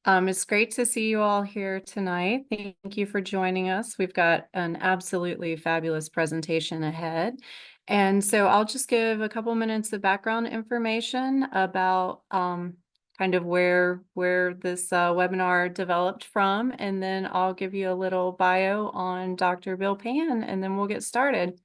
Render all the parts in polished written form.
It's great to see you all here tonight. Thank you for joining us. We've got an absolutely fabulous presentation ahead. And so I'll just give a couple minutes of background information about kind of where this webinar developed from, and then I'll give you a little bio on Dr. Bill Pan, and then we'll get started.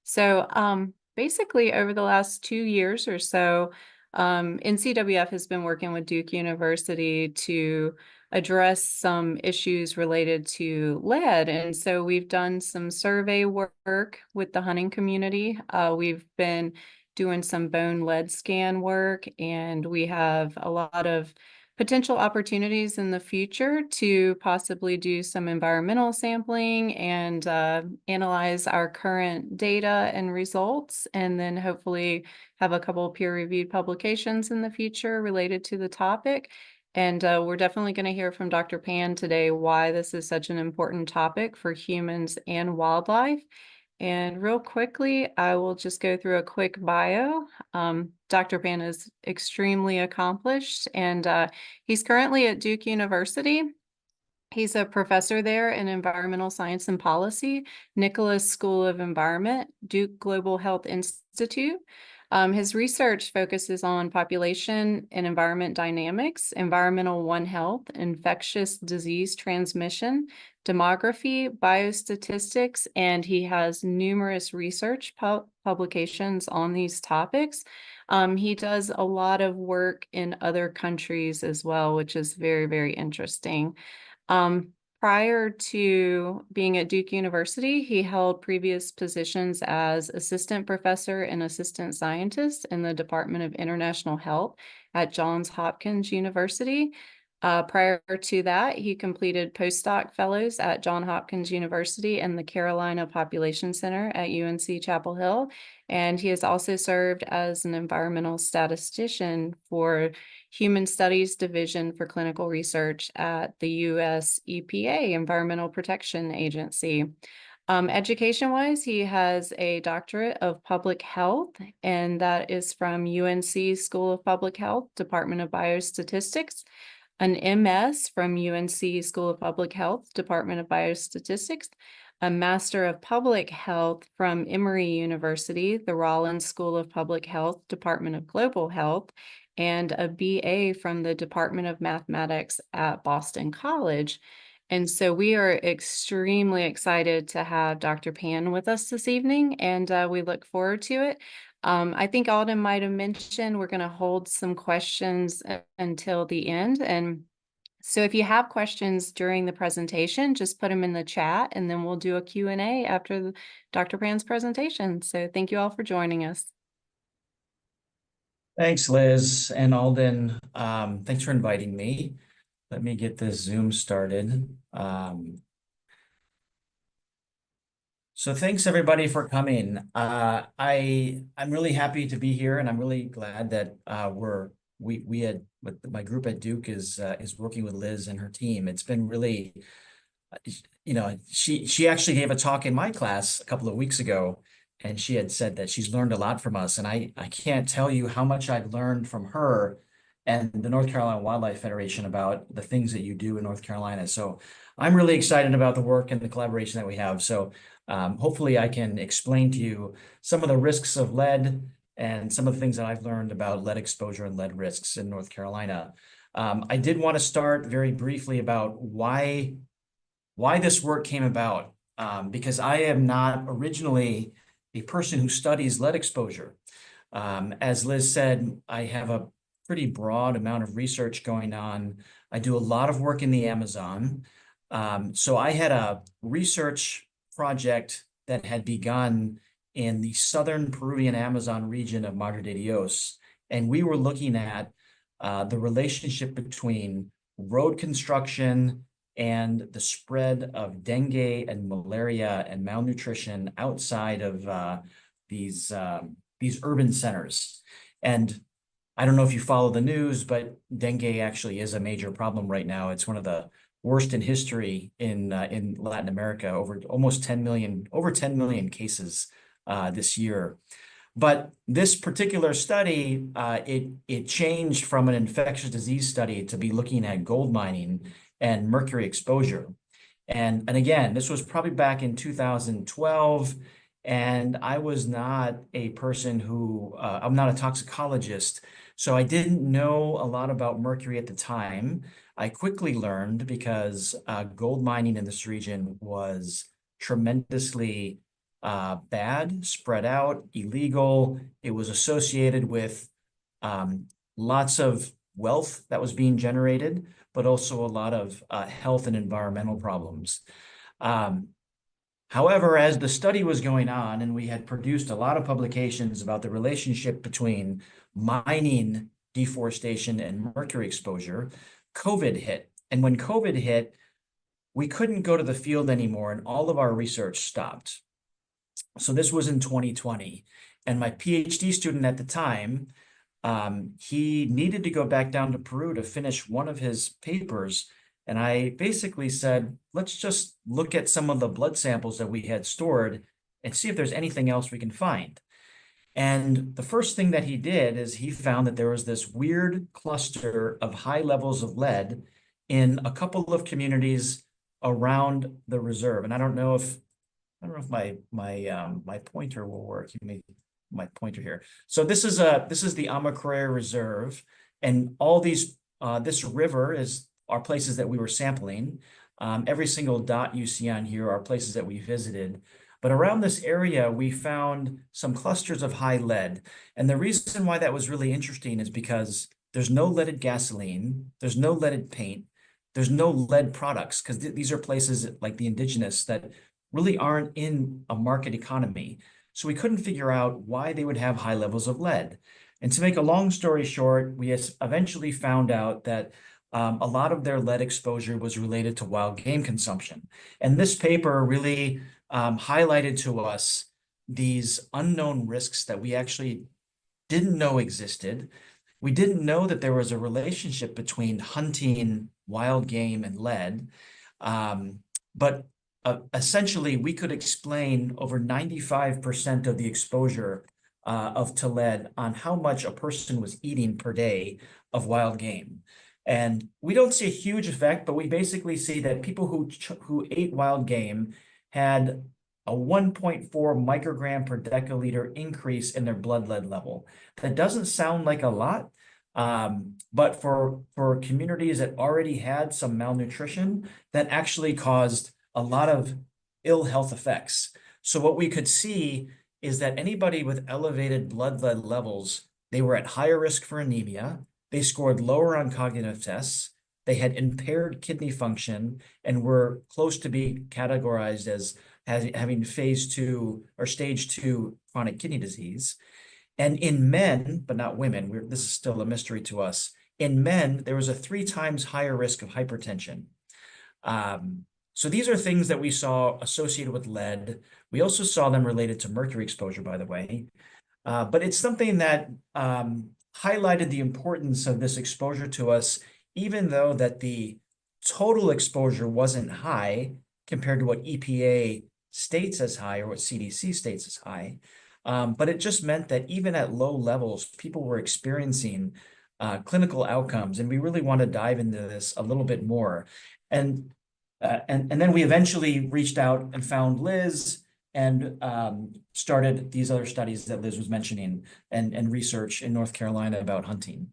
So basically, over the last 2 years or so, NCWF has been working with Duke University to address some issues related to lead. And so we've done some survey work with the hunting community. We've been doing some bone lead scan work, and we have a lot of potential opportunities in the future to possibly do some environmental sampling and analyze our current data and results, and then hopefully have a couple peer-reviewed publications in the future related to the topic. And we're definitely going to hear from Dr. Pan today why this is such an important topic for humans and wildlife. And real quickly, I will just go through a quick bio. Dr. Pan is extremely accomplished, and he's currently at Duke University. He's a professor there in environmental science and policy, Nicholas School of Environment, Duke Global Health Institute. His research focuses on population and environment dynamics, environmental One Health, infectious disease transmission, demography, biostatistics, and he has numerous research publications on these topics. He does a lot of work in other countries as well, which is very, very interesting. Prior to being at Duke University, he held previous positions as assistant professor and assistant scientist in the Department of International Health at Johns Hopkins University. Prior to that, he completed postdoc fellows at Johns Hopkins University and the Carolina Population Center at UNC Chapel Hill. And he has also served as an environmental statistician for Human Studies Division for Clinical Research at the US EPA, Environmental Protection Agency. Education-wise, he has a doctorate of public health, and that is from UNC School of Public Health, Department of Biostatistics, an MS from UNC School of Public Health, Department of Biostatistics, a Master of Public Health from Emory University, the Rollins School of Public Health, Department of Global Health, and a BA from the Department of Mathematics at Boston College. And so we are extremely excited to have Dr. Pan with us this evening, and we look forward to it. I think Alden might have mentioned we're going to hold some questions until the end. And so if you have questions during the presentation, just put them in the chat, and then we'll do a Q&A after Dr. Pan's presentation. So thank you all for joining us. Thanks, Liz and Alden. Thanks for inviting me. Let me get this Zoom started. So thanks everybody for coming. I'm really happy to be here, and I'm really glad that my group at Duke is working with Liz and her team. It's been really, she actually gave a talk in my class a couple of weeks ago, and she had said that she's learned a lot from us, and I can't tell you how much I've learned from her and the North Carolina Wildlife Federation about the things that you do in North Carolina. So I'm really excited about the work and the collaboration that we have. So hopefully I can explain to you some of the risks of lead and some of the things that I've learned about lead exposure and lead risks in North Carolina. I did want to start very briefly about why this work came about, because I am not originally a person who studies lead exposure. As Liz said, I have a pretty broad amount of research going on. I do a lot of work in the Amazon. So I had a research project that had begun in the southern Peruvian Amazon region of Madre de Dios. And we were looking at the relationship between road construction and the spread of dengue and malaria and malnutrition outside of these urban centers. And I don't know if you follow the news, but dengue actually is a major problem right now. It's one of the worst in history in Latin America, over 10 million cases this year. But this particular study, it changed from an infectious disease study to be looking at gold mining and mercury exposure. And again, this was probably back in 2012, and I was not a person who, I'm not a toxicologist, so I didn't know a lot about mercury at the time. I quickly learned because gold mining in this region was tremendously bad, spread out, illegal. It was associated with lots of wealth that was being generated, but also a lot of health and environmental problems. Um, However, as the study was going on and we had produced a lot of publications about the relationship between mining, deforestation, and mercury exposure, COVID hit. And when COVID hit, we couldn't go to the field anymore and all of our research stopped. So this was in 2020. And my PhD student at the time, he needed to go back down to Peru to finish one of his papers. And I basically said, let's just look at some of the blood samples that we had stored and see if there's anything else we can find. And the first thing that he did is he found that there was this weird cluster of high levels of lead in a couple of communities around the reserve. And I don't know if my pointer will work. You may my pointer here. So this is the Amacrea Reserve, and all these this river are places that we were sampling. Every single dot you see on here are places that we visited. But around this area, we found some clusters of high lead. And the reason why that was really interesting is because there's no leaded gasoline, there's no leaded paint, there's no lead products, because these are places like the indigenous that really aren't in a market economy. So we couldn't figure out why they would have high levels of lead. And to make a long story short, we eventually found out that a lot of their lead exposure was related to wild game consumption. And this paper really highlighted to us these unknown risks that we actually didn't know existed. We didn't know that there was a relationship between hunting wild game and lead. But essentially, we could explain over 95% of the exposure to lead on how much a person was eating per day of wild game. And we don't see a huge effect, but we basically see that people who ate wild game had a 1.4 microgram per deciliter increase in their blood lead level. That doesn't sound like a lot, but for communities that already had some malnutrition, that actually caused a lot of ill health effects. So what we could see is that anybody with elevated blood lead levels, they were at higher risk for anemia, they scored lower on cognitive tests, they had impaired kidney function, and were close to being categorized as having phase 2 or stage 2 chronic kidney disease. And in men, but not women, this is still a mystery to us, in men, there was a 3 times higher risk of hypertension. So these are things that we saw associated with lead. We also saw them related to mercury exposure, by the way. But it's something that highlighted the importance of this exposure to us, even though that the total exposure wasn't high compared to what EPA states as high or what CDC states as high. But it just meant that even at low levels, people were experiencing clinical outcomes. And we really want to dive into this a little bit more. And then we eventually reached out and found Liz and started these other studies that Liz was mentioning and research in North Carolina about hunting.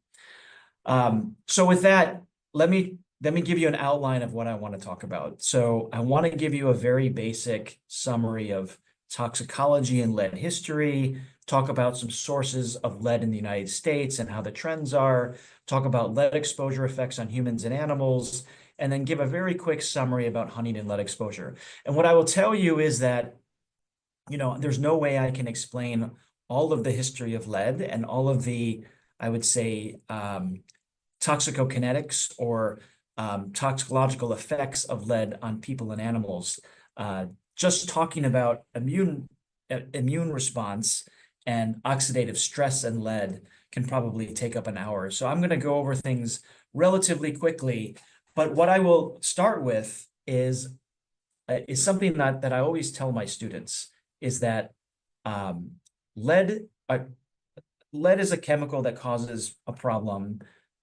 So with that, let me give you an outline of what I want to talk about. So I want to give you a very basic summary of toxicology and lead history, talk about some sources of lead in the United States and how the trends are, talk about lead exposure effects on humans and animals, and then give a very quick summary about hunting and lead exposure. And what I will tell you is that, there's no way I can explain all of the history of lead and all of the, I would say, toxicokinetics or toxicological effects of lead on people and animals. Just talking about immune response and oxidative stress and lead can probably take up an hour. So I'm going to go over things relatively quickly. But what I will start with is something that I always tell my students is that lead lead is a chemical that causes a problem.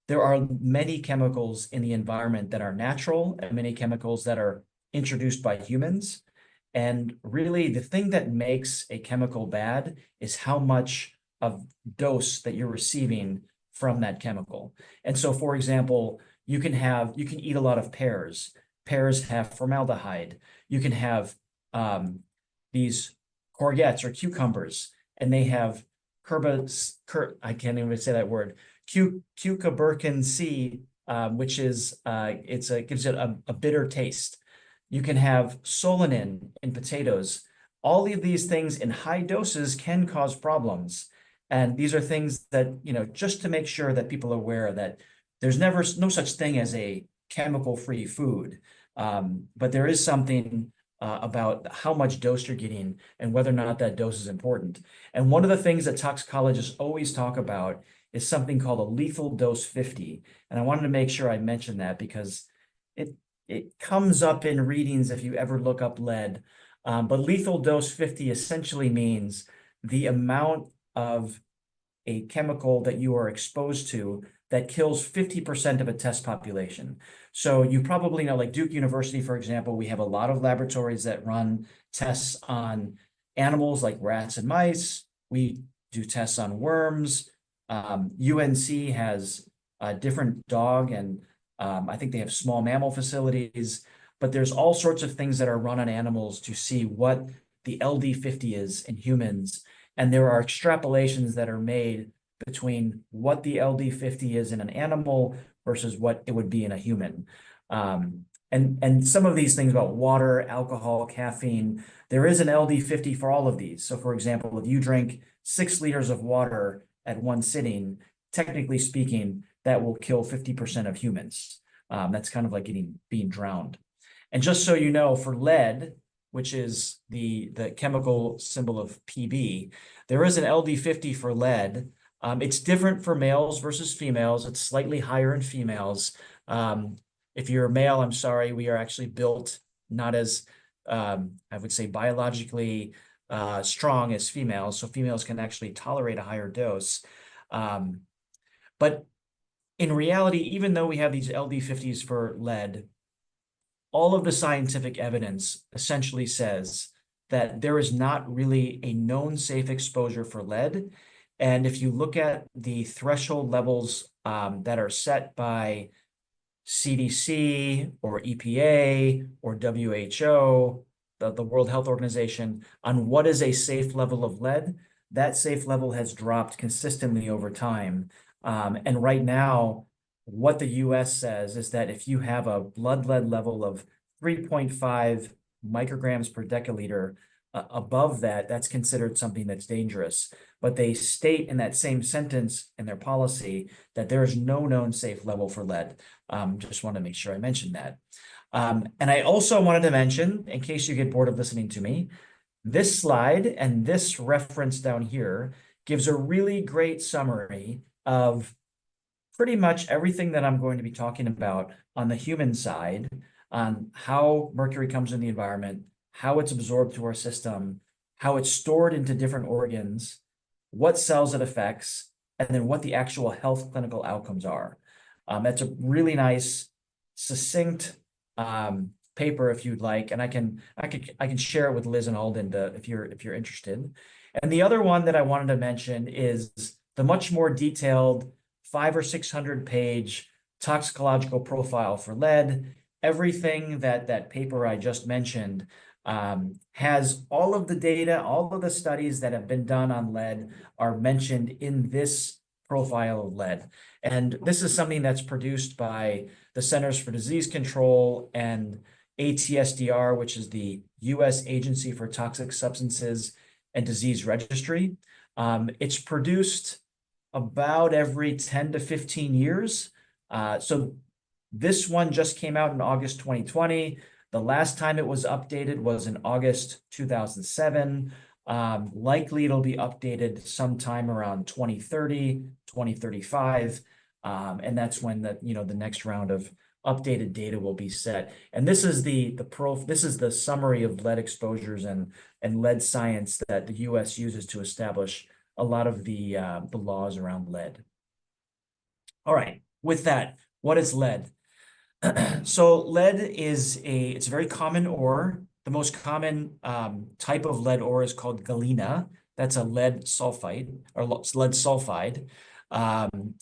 There are many chemicals in the environment that are natural and many chemicals that are introduced by humans. And really, the thing that makes a chemical bad is how much of dose that you're receiving from that chemical. And so, for example, you can eat a lot of pears. Pears have formaldehyde. You can have these courgettes or cucumbers, and they have I can't even say that word, cucumbercan C, which is gives it a bitter taste. You can have solanine in potatoes. All of these things in high doses can cause problems. And these are things that, just to make sure that people are aware that there's no such thing as a chemical-free food. But there is something about how much dose you're getting and whether or not that dose is important. And one of the things that toxicologists always talk about is something called a lethal dose 50. And I wanted to make sure I mentioned that because it comes up in readings if you ever look up lead. But lethal dose 50 essentially means the amount of a chemical that you are exposed to that kills 50% of a test population. So you probably know, like Duke University, for example, we have a lot of laboratories that run tests on animals like rats and mice. We do tests on worms. UNC has a different dog, and I think they have small mammal facilities, but there's all sorts of things that are run on animals to see what the LD50 is in humans. And there are extrapolations that are made between what the LD50 is in an animal versus what it would be in a human. And some of these things about water, alcohol, caffeine, there is an LD50 for all of these. So for example, if you drink 6 liters of water at one sitting, technically speaking, that will kill 50% of humans. That's kind of like being drowned. And just so you know, for lead, which is the chemical symbol of Pb, there is an LD50 for lead. It's different for males versus females. It's slightly higher in females. If you're a male, I'm sorry, we are actually built not as, I would say, biologically strong as females. So females can actually tolerate a higher dose. But in reality, even though we have these LD50s for lead, all of the scientific evidence essentially says that there is not really a known safe exposure for lead. And if you look at the threshold levels that are set by CDC or EPA or WHO, the World Health Organization, on what is a safe level of lead, that safe level has dropped consistently over time. And right now, what the US says is that if you have a blood lead level of 3.5 micrograms per deciliter, above that, that's considered something that's dangerous. But they state in that same sentence in their policy that there is no known safe level for lead. Just want to make sure I mentioned that. And I also wanted to mention, in case you get bored of listening to me, this slide and this reference down here gives a really great summary of pretty much everything that I'm going to be talking about on the human side, on how mercury comes in the environment, how it's absorbed to our system, how it's stored into different organs, what cells it affects, and then what the actual health clinical outcomes are. That's a really nice, succinct paper if you'd like, and I can share it with Liz and Alden if you're interested. And the other one that I wanted to mention is the much more detailed 500 or 600 page toxicological profile for lead. Everything that paper I just mentioned has all of the data, all of the studies that have been done on lead are mentioned in this profile of lead. And this is something that's produced by the Centers for Disease Control and ATSDR, which is the US Agency for Toxic Substances and Disease Registry. It's produced about every 10 to 15 years. So this one just came out in August 2020. The last time it was updated was in August 2007. Likely it'll be updated sometime around 2030, 2035. And that's when the next round of updated data will be set. And this is this is the summary of lead exposures and lead science that the US uses to establish a lot of the laws around lead. All right, with that, what is lead? So lead is it's a very common ore. The most common type of lead ore is called galena. That's a lead sulfide or lead sulfide.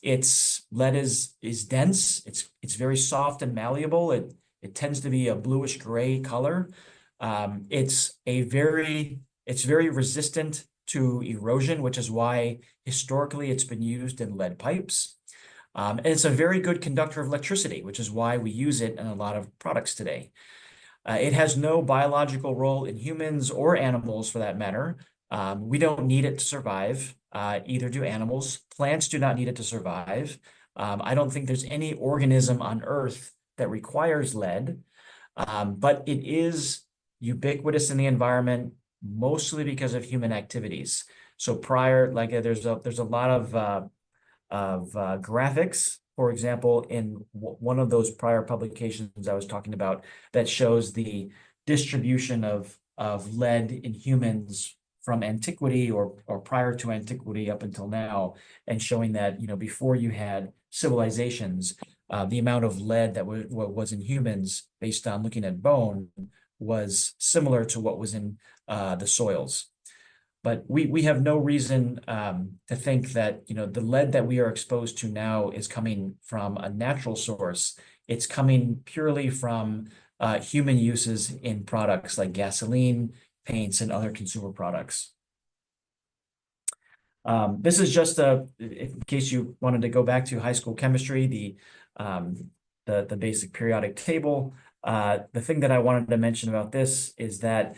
Its lead is dense. It's very soft and malleable. It tends to be a bluish gray color. It's very resistant to erosion, which is why historically it's been used in lead pipes. And it's a very good conductor of electricity, which is why we use it in a lot of products today. It has no biological role in humans or animals for that matter. We don't need it to survive, either do animals. Plants do not need it to survive. I don't think there's any organism on Earth that requires lead, but it is ubiquitous in the environment, mostly because of human activities. So there's a lot of graphics, for example, in one of those prior publications I was talking about that shows the distribution of lead in humans from antiquity or prior to antiquity up until now, and showing that, before you had civilizations, the amount of lead that was in humans based on looking at bone was similar to what was in the soils. But we have no reason to think that the lead that we are exposed to now is coming from a natural source. It's coming purely from human uses in products like gasoline, paints, and other consumer products. This is just in case you wanted to go back to high school chemistry, the basic periodic table. The thing that I wanted to mention about this is that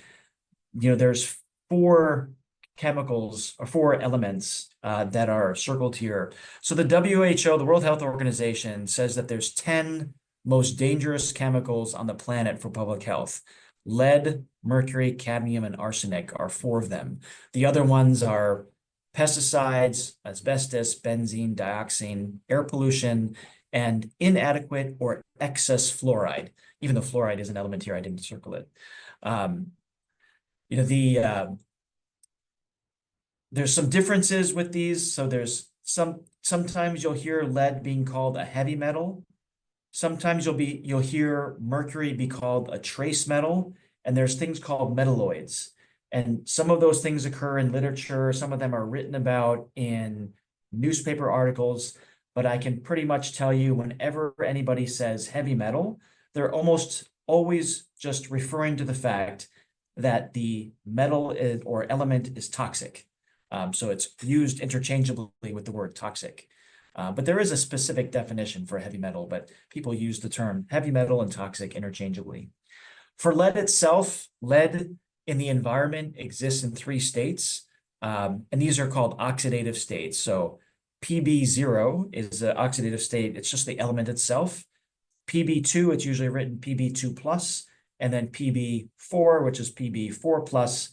there's four chemicals or four elements that are circled here. So the WHO, the World Health Organization, says that there's 10 most dangerous chemicals on the planet for public health. Lead, mercury, cadmium, and arsenic are four of them. The other ones are pesticides, asbestos, benzene, dioxin, air pollution, and inadequate or excess fluoride. Even though fluoride is an element here, I didn't circle it. There's some differences with these. So sometimes you'll hear lead being called a heavy metal. Sometimes you'll hear mercury be called a trace metal, and there's things called metalloids. And some of those things occur in literature. Some of them are written about in newspaper articles, but I can pretty much tell you whenever anybody says heavy metal, they're almost always just referring to the fact that the metal or element is toxic. So it's used interchangeably with the word toxic. But there is a specific definition for heavy metal, but people use the term heavy metal and toxic interchangeably. For lead itself, lead in the environment exists in three states, and these are called oxidative states. So PB0 is the oxidative state. It's just the element itself. PB2, it's usually written PB2 plus, and then PB4, which is PB4 plus.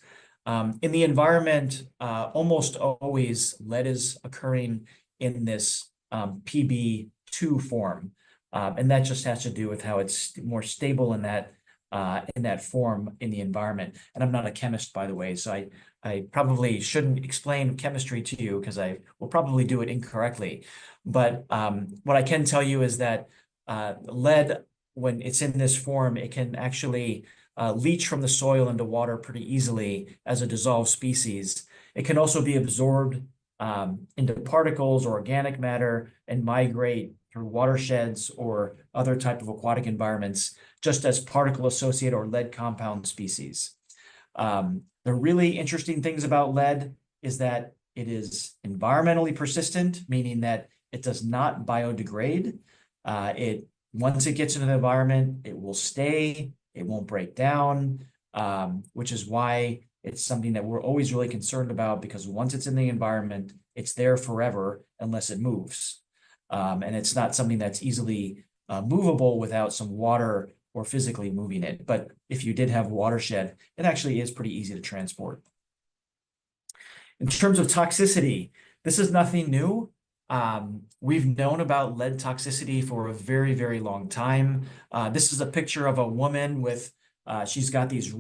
In the environment, almost always lead is occurring in this PB2 form. And that just has to do with how it's more stable in that form in the environment. And I'm not a chemist, by the way, so I probably shouldn't explain chemistry to you because I will probably do it incorrectly. But what I can tell you is that lead, when it's in this form, it can actually leach from the soil into water pretty easily as a dissolved species. It can also be absorbed into particles or organic matter and migrate through watersheds or other type of aquatic environments, just as particle associated or lead compound species. The really interesting things about lead is that it is environmentally persistent, meaning that it does not biodegrade. Once it gets into the environment, it will stay, it won't break down, which is why it's something that we're always really concerned about, because once it's in the environment, it's there forever unless it moves. And it's not something that's easily movable without some water or physically moving it. But if you did have a watershed, it actually is pretty easy to transport. In terms of toxicity, this is nothing new. We've known about lead toxicity for a very, very long time. This is a picture of a woman with, she's got these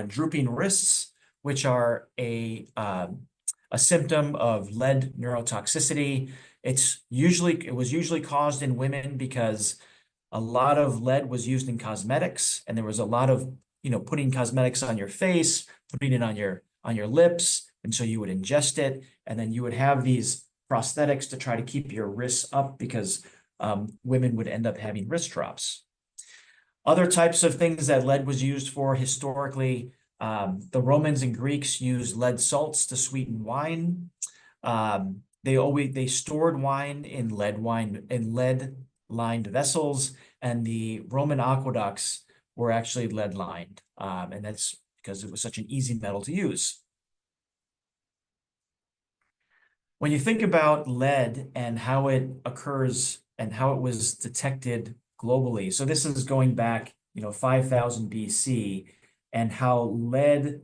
drooping wrists, which are a a symptom of lead neurotoxicity. It was usually caused in women because a lot of lead was used in cosmetics, and there was a lot of, putting cosmetics on your face, putting it on your lips, and so you would ingest it, and then you would have these prosthetics to try to keep your wrists up because women would end up having wrist drops. Other types of things that lead was used for historically, the Romans and Greeks used lead salts to sweeten wine. They stored wine in lead-lined vessels, and the Roman aqueducts were actually lead-lined, and that's because it was such an easy metal to use. When you think about lead and how it occurs and how it was detected globally, so this is going back, 5,000 BC, and how lead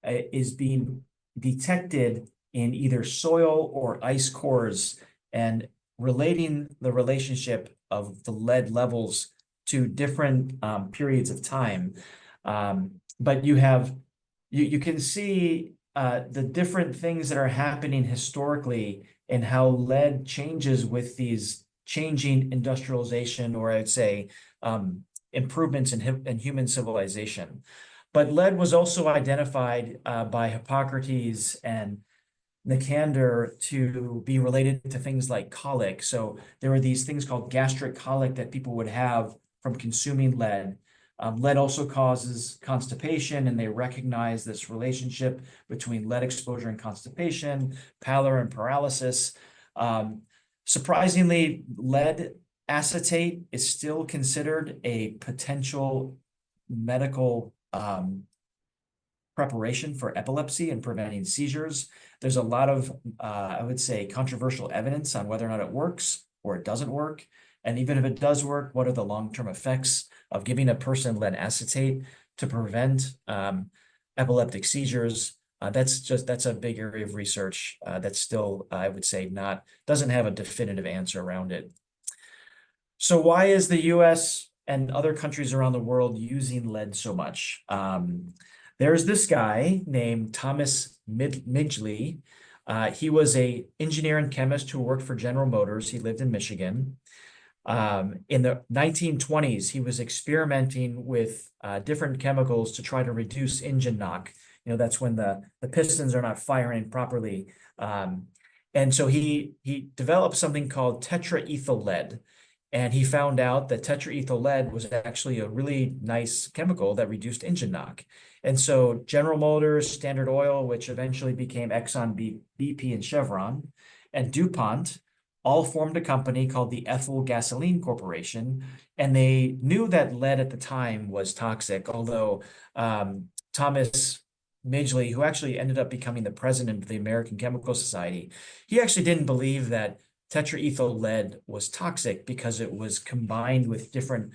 is being detected in either soil or ice cores, and relating the relationship of the lead levels to different periods of time. But you can see the different things that are happening historically and how lead changes with these changing industrialization, or I'd say improvements in human civilization. But lead was also identified by Hippocrates and Nicander to be related to things like colic. So there were these things called gastric colic that people would have from consuming lead. Lead also causes constipation, and they recognize this relationship between lead exposure and constipation, pallor and paralysis. Surprisingly, lead acetate is still considered a potential medical preparation for epilepsy and preventing seizures. There's a lot of, I would say, controversial evidence on whether or not it works or it doesn't work. And even if it does work, what are the long-term effects of giving a person lead acetate to prevent epileptic seizures? That's a big area of research that's still, I would say, doesn't have a definitive answer around it. So why is the US and other countries around the world using lead so much? There's this guy named Thomas Midgley. He was an engineer and chemist who worked for General Motors. He lived in Michigan. In the 1920s, he was experimenting with different chemicals to try to reduce engine knock. That's when the pistons are not firing properly. And so he developed something called tetraethyl lead. And he found out that tetraethyl lead was actually a really nice chemical that reduced engine knock. And so General Motors, Standard Oil, which eventually became Exxon, BP, and Chevron, and DuPont all formed a company called the Ethyl Gasoline Corporation. And they knew that lead at the time was toxic, although Thomas Midgley, who actually ended up becoming the president of the American Chemical Society, he actually didn't believe that tetraethyl lead was toxic because it was combined with different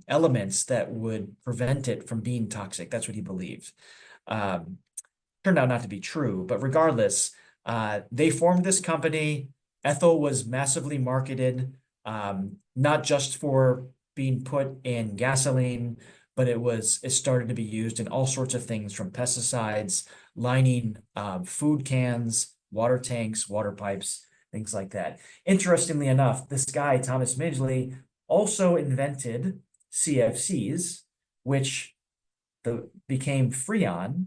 elements that would prevent it from being toxic. That's what he believed. Turned out not to be true, but regardless, they formed this company. Ethyl was massively marketed, not just for being put in gasoline, but it started to be used in all sorts of things, from pesticides, lining food cans, water tanks, water pipes, things like that. Interestingly enough, this guy, Thomas Midgley, also invented CFCs, which became Freon,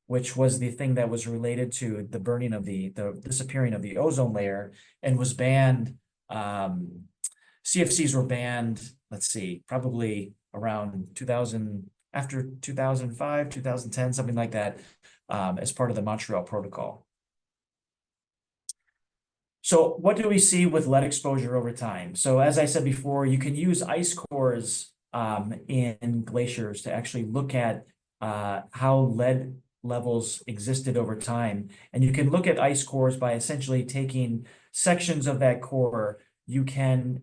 which was the thing that was related to the burning of the disappearing of the ozone layer, and was banned. CFCs were banned, let's see, probably around 2000, after 2005, 2010, something like that, as part of the Montreal Protocol. So what do we see with lead exposure over time? So as I said before, you can use ice cores in glaciers to actually look at how lead levels existed over time. And you can look at ice cores by essentially taking sections of that core. You can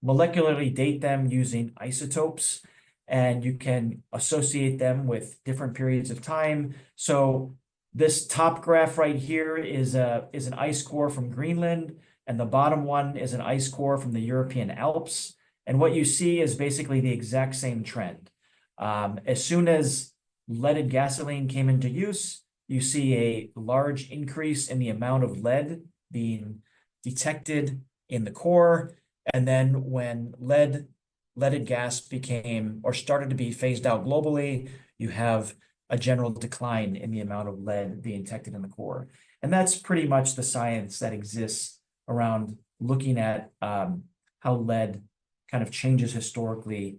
molecularly date them using isotopes, and you can associate them with different periods of time. So this top graph right here is an ice core from Greenland, and the bottom one is an ice core from the European Alps. And what you see is basically the exact same trend. As soon as leaded gasoline came into use, you see a large increase in the amount of lead being detected in the core. And then when leaded gas became or started to be phased out globally, you have a general decline in the amount of lead being detected in the core. And that's pretty much the science that exists around looking at how lead kind of changes historically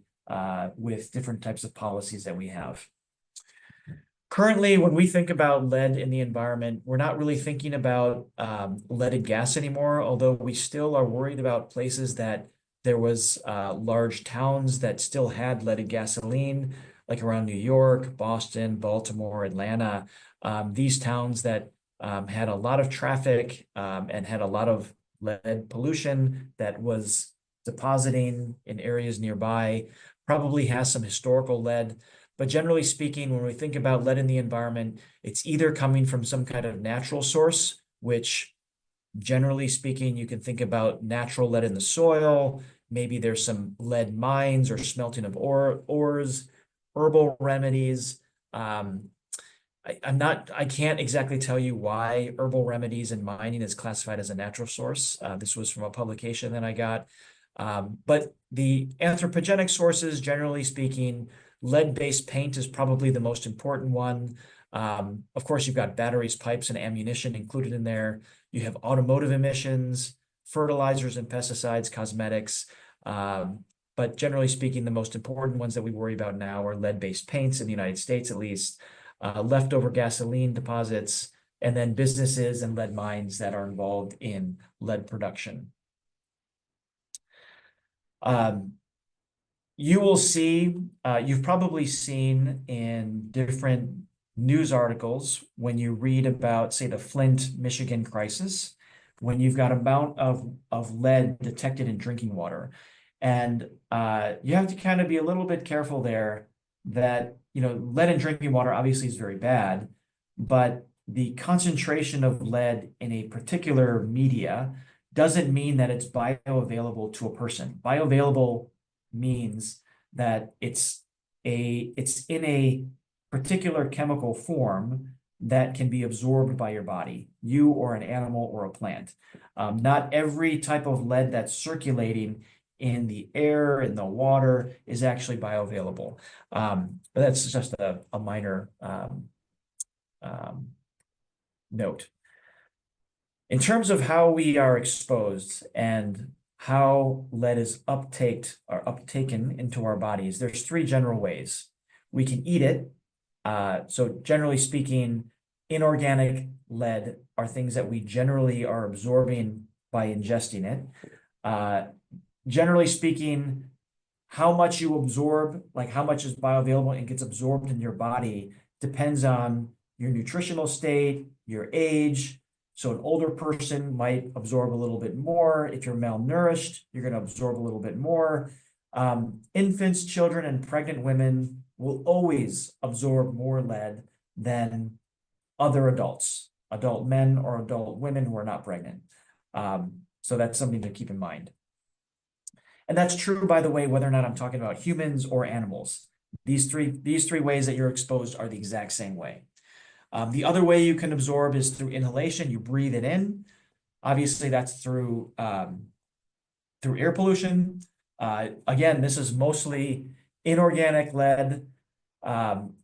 with different types of policies that we have. Currently, when we think about lead in the environment, we're not really thinking about leaded gas anymore, although we still are worried about places that there was large towns that still had leaded gasoline, like around New York, Boston, Baltimore, Atlanta. These towns that had a lot of traffic and had a lot of lead pollution that was depositing in areas nearby, probably has some historical lead. But generally speaking, when we think about lead in the environment, it's either coming from some kind of natural source, which generally speaking, you can think about natural lead in the soil. Maybe there's some lead mines or smelting of ores, herbal remedies. I can't exactly tell you why herbal remedies and mining is classified as a natural source. This was from a publication that I got. But the anthropogenic sources, generally speaking, lead-based paint is probably the most important one. Of course, you've got batteries, pipes, and ammunition included in there. You have automotive emissions, fertilizers and pesticides, cosmetics. But generally speaking, the most important ones that we worry about now are lead-based paints in the United States, at least, leftover gasoline deposits, and then businesses and lead mines that are involved in lead production. You will see, you've probably seen in different news articles when you read about, say, the Flint, Michigan crisis, when you've got amount of lead detected in drinking water. And you have to kind of be a little bit careful there that, lead in drinking water obviously is very bad, but the concentration of lead in a particular media doesn't mean that it's bioavailable to a person. Bioavailable means that it's in a particular chemical form that can be absorbed by your body, you or an animal or a plant. Not every type of lead that's circulating in the air, in the water, is actually bioavailable. But that's just a minor note. In terms of how we are exposed and how lead is uptaken into our bodies, there's three general ways. We can eat it. So generally speaking, inorganic lead are things that we generally are absorbing by ingesting it. Generally speaking, how much you absorb, like how much is bioavailable and gets absorbed in your body, depends on your nutritional state, your age. So an older person might absorb a little bit more. If you're malnourished, you're going to absorb a little bit more. Infants, children, and pregnant women will always absorb more lead than other adults, adult men or adult women who are not pregnant. So that's something to keep in mind. And that's true, by the way, whether or not I'm talking about humans or animals. These three ways that you're exposed are the exact same way. The other way you can absorb is through inhalation. You breathe it in. Obviously, that's through air pollution. Again, this is mostly inorganic lead.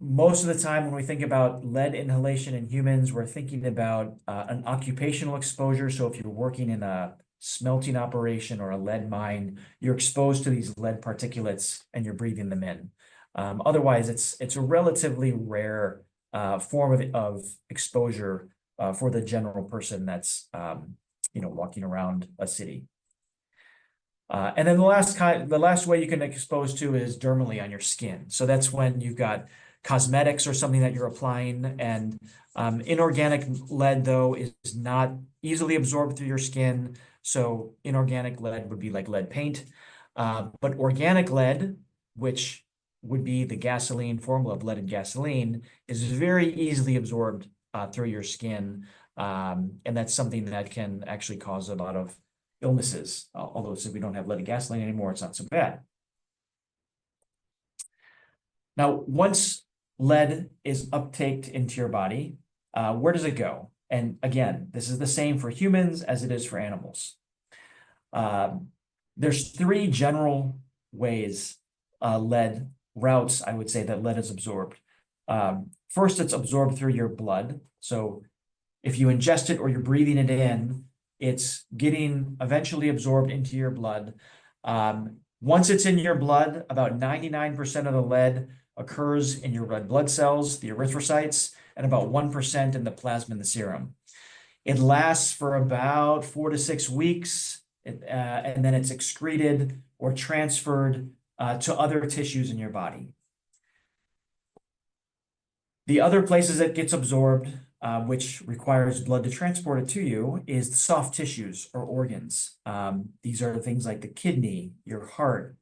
Most of the time when we think about lead inhalation in humans, we're thinking about an occupational exposure. So if you're working in a smelting operation or a lead mine, you're exposed to these lead particulates and you're breathing them in. Otherwise, it's a relatively rare form of exposure for the general person that's walking around a city. And then the last way you can expose to is dermally on your skin. So that's when you've got cosmetics or something that you're applying. And inorganic lead, though, is not easily absorbed through your skin. So inorganic lead would be like lead paint. But organic lead, which would be the gasoline formula of leaded gasoline, is very easily absorbed through your skin. And that's something that can actually cause a lot of illnesses. Although since we don't have leaded gasoline anymore, it's not so bad. Now, once lead is uptaked into your body, where does it go? And again, this is the same for humans as it is for animals. There's three general ways lead routes, I would say, that lead is absorbed. First, it's absorbed through your blood. So if you ingest it or you're breathing it in, it's getting eventually absorbed into your blood. Once it's in your blood, about 99% of the lead occurs in your red blood cells, the erythrocytes, and about 1% in the plasma in the serum. It lasts for about 4 to 6 weeks, and then it's excreted or transferred to other tissues in your body. The other places it gets absorbed, which requires blood to transport it to you, is the soft tissues or organs. These are things like the kidney, your heart,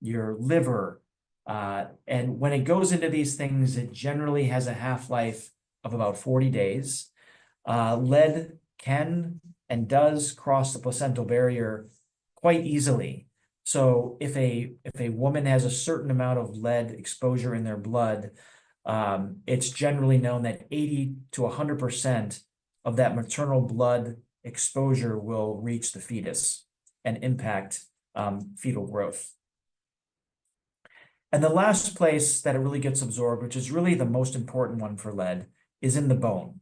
your liver. And when it goes into these things, it generally has a half-life of about 40 days. Lead can and does cross the placental barrier quite easily. So if a woman has a certain amount of lead exposure in their blood, it's generally known that 80 to 100% of that maternal blood exposure will reach the fetus and impact fetal growth. And the last place that it really gets absorbed, which is really the most important one for lead, is in the bone.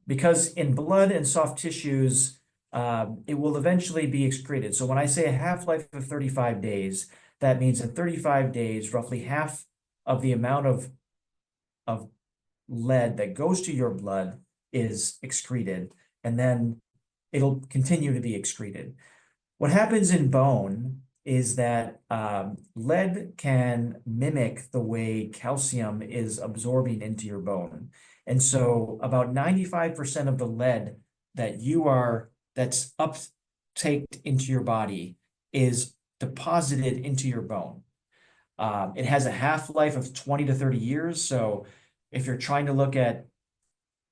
Because in blood and soft tissues, it will eventually be excreted. So when I say a half-life of 35 days, that means in 35 days, roughly half of the amount of lead that goes to your blood is excreted, and then it'll continue to be excreted. What happens in bone is that lead can mimic the way calcium is absorbing into your bone. And so about 95% of the lead that's uptaked into your body is deposited into your bone. It has a half-life of 20 to 30 years. So if you're trying to look at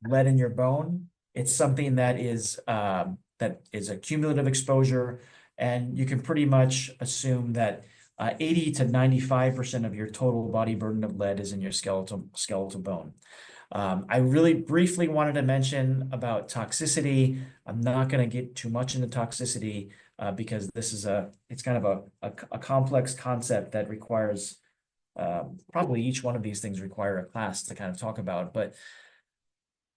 lead in your bone, it's something that is a cumulative exposure. And you can pretty much assume that 80 to 95% of your total body burden of lead is in your skeletal bone. I really briefly wanted to mention about toxicity. I'm not going to get too much into toxicity because it's kind of a complex concept that requires probably each one of these things require a class to kind of talk about. But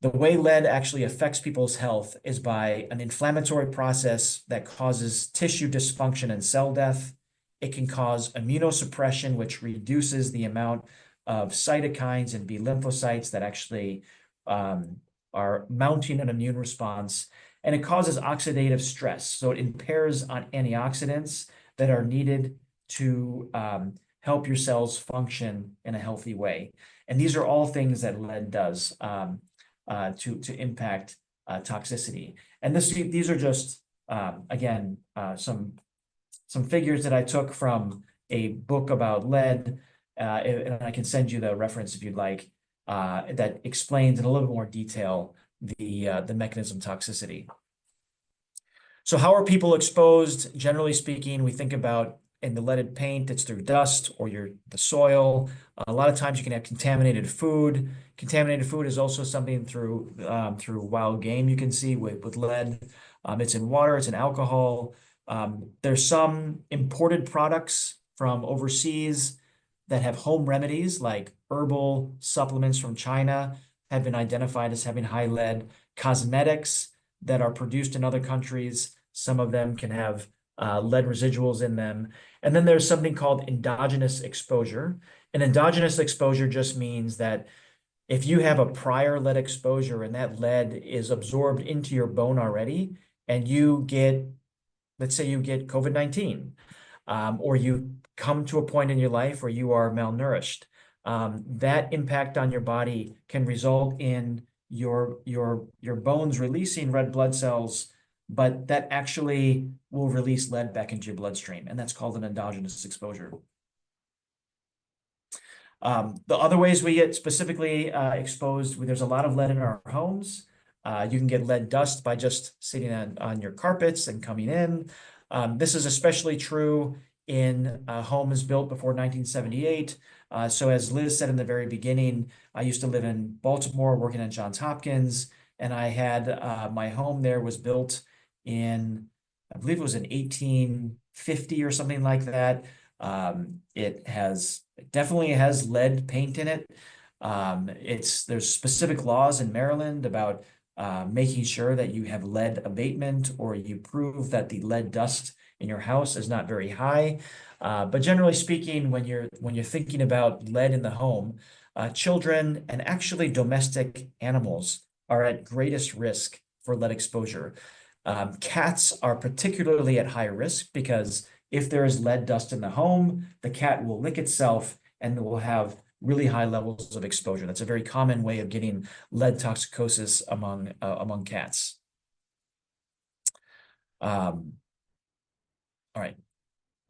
the way lead actually affects people's health is by an inflammatory process that causes tissue dysfunction and cell death. It can cause immunosuppression, which reduces the amount of cytokines and B lymphocytes that actually are mounting an immune response. And it causes oxidative stress. So it impairs on antioxidants that are needed to help your cells function in a healthy way. And these are all things that lead does to impact toxicity. And these are just, again, some figures that I took from a book about lead, and I can send you the reference if you'd like, that explains in a little more detail the mechanism toxicity. So how are people exposed? Generally speaking, we think about in the leaded paint, it's through dust or the soil. A lot of times you can have contaminated food. Contaminated food is also something through wild game you can see with lead. It's in water, it's in alcohol. There's some imported products from overseas that have home remedies like herbal supplements from China have been identified as having high lead. Cosmetics that are produced in other countries, some of them can have lead residuals in them. And then there's something called endogenous exposure. And endogenous exposure just means that if you have a prior lead exposure and that lead is absorbed into your bone already, and let's say you get COVID-19, or you come to a point in your life where you are malnourished, that impact on your body can result in your bones releasing red blood cells, but that actually will release lead back into your bloodstream, and that's called an endogenous exposure. The other ways we get specifically exposed, there's a lot of lead in our homes. You can get lead dust by just sitting on your carpets and coming in. This is especially true in homes built before 1978. So as Liz said in the very beginning, I used to live in Baltimore working at Johns Hopkins, and I had my home there was built in, I believe it was in 1850 or something like that. It definitely has lead paint in it. There's specific laws in Maryland about making sure that you have lead abatement, or you prove that the lead dust in your house is not very high. But generally speaking, when you're thinking about lead in the home, children and actually domestic animals are at greatest risk for lead exposure. Cats are particularly at high risk because if there is lead dust in the home, the cat will lick itself and will have really high levels of exposure. That's a very common way of getting lead toxicosis among cats. All right.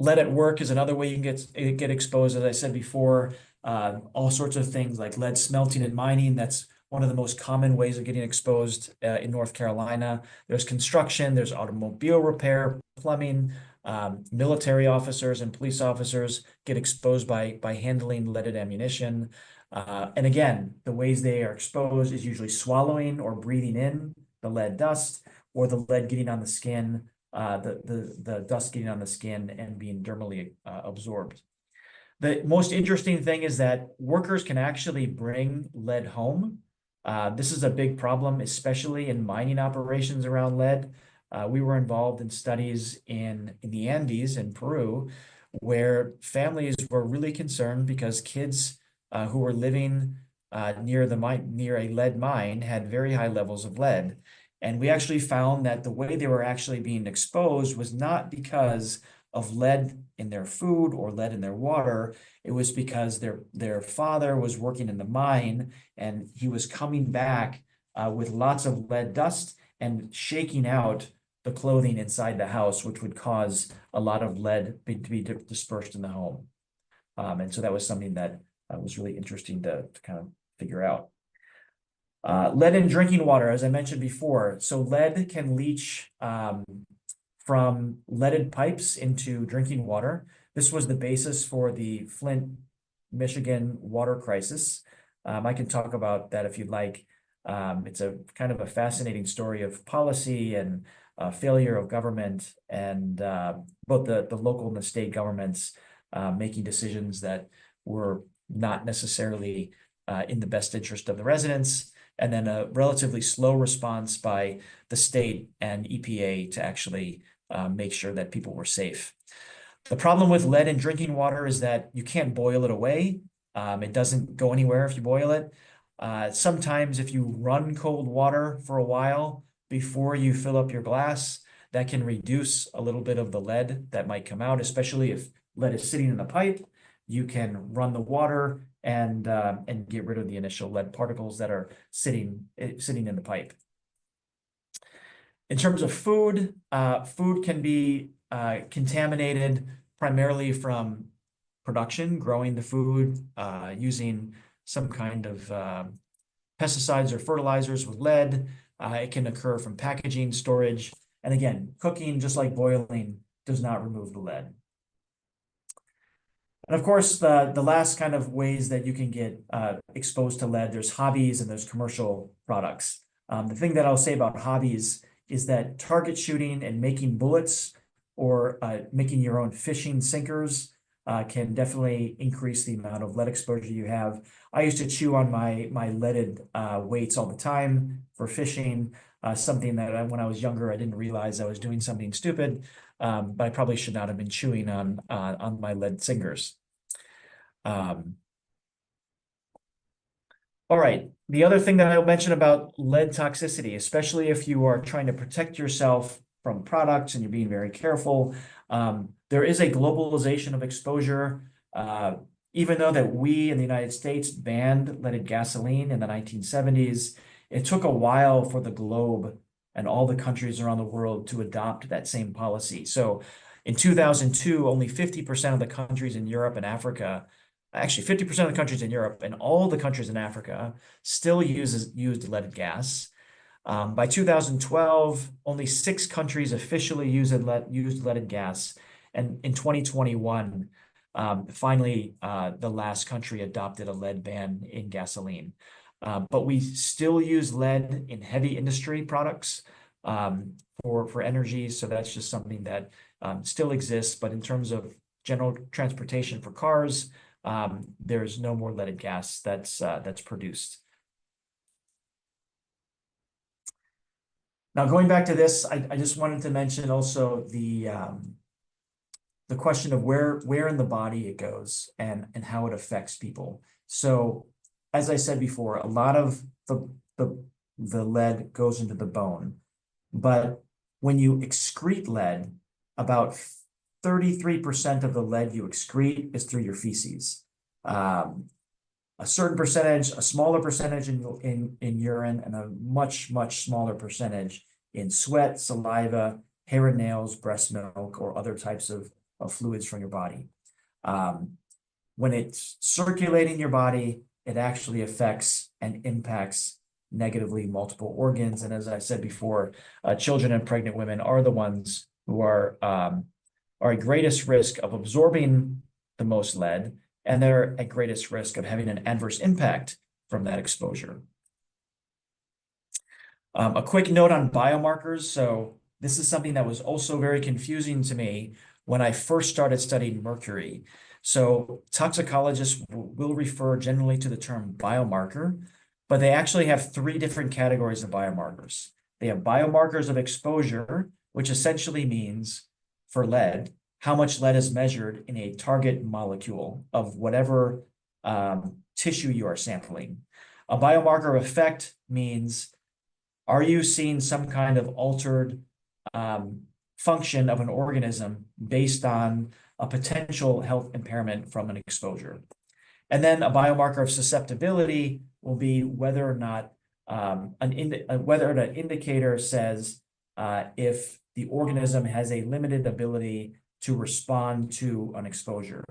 Lead at work is another way you can get exposed. As I said before, all sorts of things like lead smelting and mining. That's one of the most common ways of getting exposed in North Carolina. There's construction, there's automobile repair, plumbing. Military officers and police officers get exposed by handling leaded ammunition. And again, the ways they are exposed is usually swallowing or breathing in the lead dust, or the lead getting on the skin, the dust getting on the skin and being dermally absorbed. The most interesting thing is that workers can actually bring lead home. This is a big problem, especially in mining operations around lead. We were involved in studies in the Andes in Peru, where families were really concerned because kids who were living near a lead mine had very high levels of lead. And we actually found that the way they were actually being exposed was not because of lead in their food or lead in their water. It was because their father was working in the mine and he was coming back with lots of lead dust and shaking out the clothing inside the house, which would cause a lot of lead to be dispersed in the home. And so that was something that was really interesting to kind of figure out. Lead in drinking water, as I mentioned before. So lead can leach from leaded pipes into drinking water. This was the basis for the Flint, Michigan water crisis. I can talk about that if you'd like. It's a kind of a fascinating story of policy and failure of government, and both the local and the state governments making decisions that were not necessarily in the best interest of the residents, and then a relatively slow response by the state and EPA to actually make sure that people were safe. The problem with lead in drinking water is that you can't boil it away. It doesn't go anywhere if you boil it. Sometimes if you run cold water for a while before you fill up your glass, that can reduce a little bit of the lead that might come out, especially if lead is sitting in the pipe. You can run the water and get rid of the initial lead particles that are sitting in the pipe. In terms of food, food can be contaminated primarily from production, growing the food, using some kind of pesticides or fertilizers with lead. It can occur from packaging, storage, and again, cooking, just like boiling, does not remove the lead. And of course, the last kind of ways that you can get exposed to lead, there's hobbies and there's commercial products. The thing that I'll say about hobbies is that target shooting and making bullets or making your own fishing sinkers can definitely increase the amount of lead exposure you have. I used to chew on my leaded weights all the time for fishing, something that when I was younger, I didn't realize I was doing something stupid, but I probably should not have been chewing on my lead sinkers. All right, the other thing that I'll mention about lead toxicity, especially if you are trying to protect yourself from products and you're being very careful, there is a globalization of exposure. Even though that we in the United States banned leaded gasoline in the 1970s, it took a while for the globe and all the countries around the world to adopt that same policy. So in 2002, only 50% of the countries in Europe and Africa, actually 50% of the countries in Europe and all the countries in Africa still used leaded gas. By 2012, only 6 countries officially used leaded gas, And in 2021, finally, the last country adopted a lead ban in gasoline. But we still use lead in heavy industry products for energy. So that's just something that still exists. But in terms of general transportation for cars, there's no more leaded gas that's produced. Now, going back to this, I just wanted to mention also the question of where in the body it goes and how it affects people. So, as I said before, a lot of the lead goes into the bone, but when you excrete lead, about 33% of the lead you excrete is through your feces. A certain percentage, a smaller percentage in urine, and a much smaller percentage in sweat, saliva, hair and nails, breast milk, or other types of fluids from your body. When it's circulating your body, it actually affects and impacts negatively multiple organs. And as I said before, children and pregnant women are the ones who are at greatest risk of absorbing the most lead, and they're at greatest risk of having an adverse impact from that exposure. A quick note on biomarkers. So this is something that was also very confusing to me when I first started studying mercury. So toxicologists will refer generally to the term biomarker, but they actually have three different categories of biomarkers. They have biomarkers of exposure, which essentially means for lead, how much lead is measured in a target molecule of whatever tissue you are sampling. A biomarker of effect means, are you seeing some kind of altered function of an organism based on a potential health impairment from an exposure? And then a biomarker of susceptibility will be whether or not whether an indicator says if the organism has a limited ability to respond to an exposure.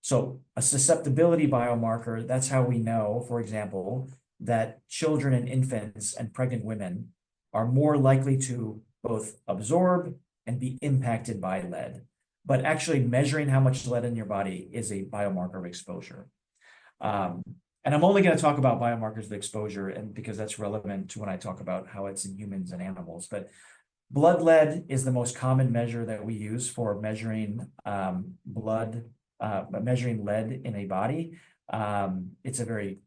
So a susceptibility biomarker, that's how we know, for example, that children and infants and pregnant women are more likely to both absorb and be impacted by lead. But actually measuring how much lead in your body is a biomarker of exposure. And I'm only going to talk about biomarkers of exposure and because that's relevant to when I talk about how it's in humans and animals. But blood lead is the most common measure that we use for measuring measuring lead in a body. It's a very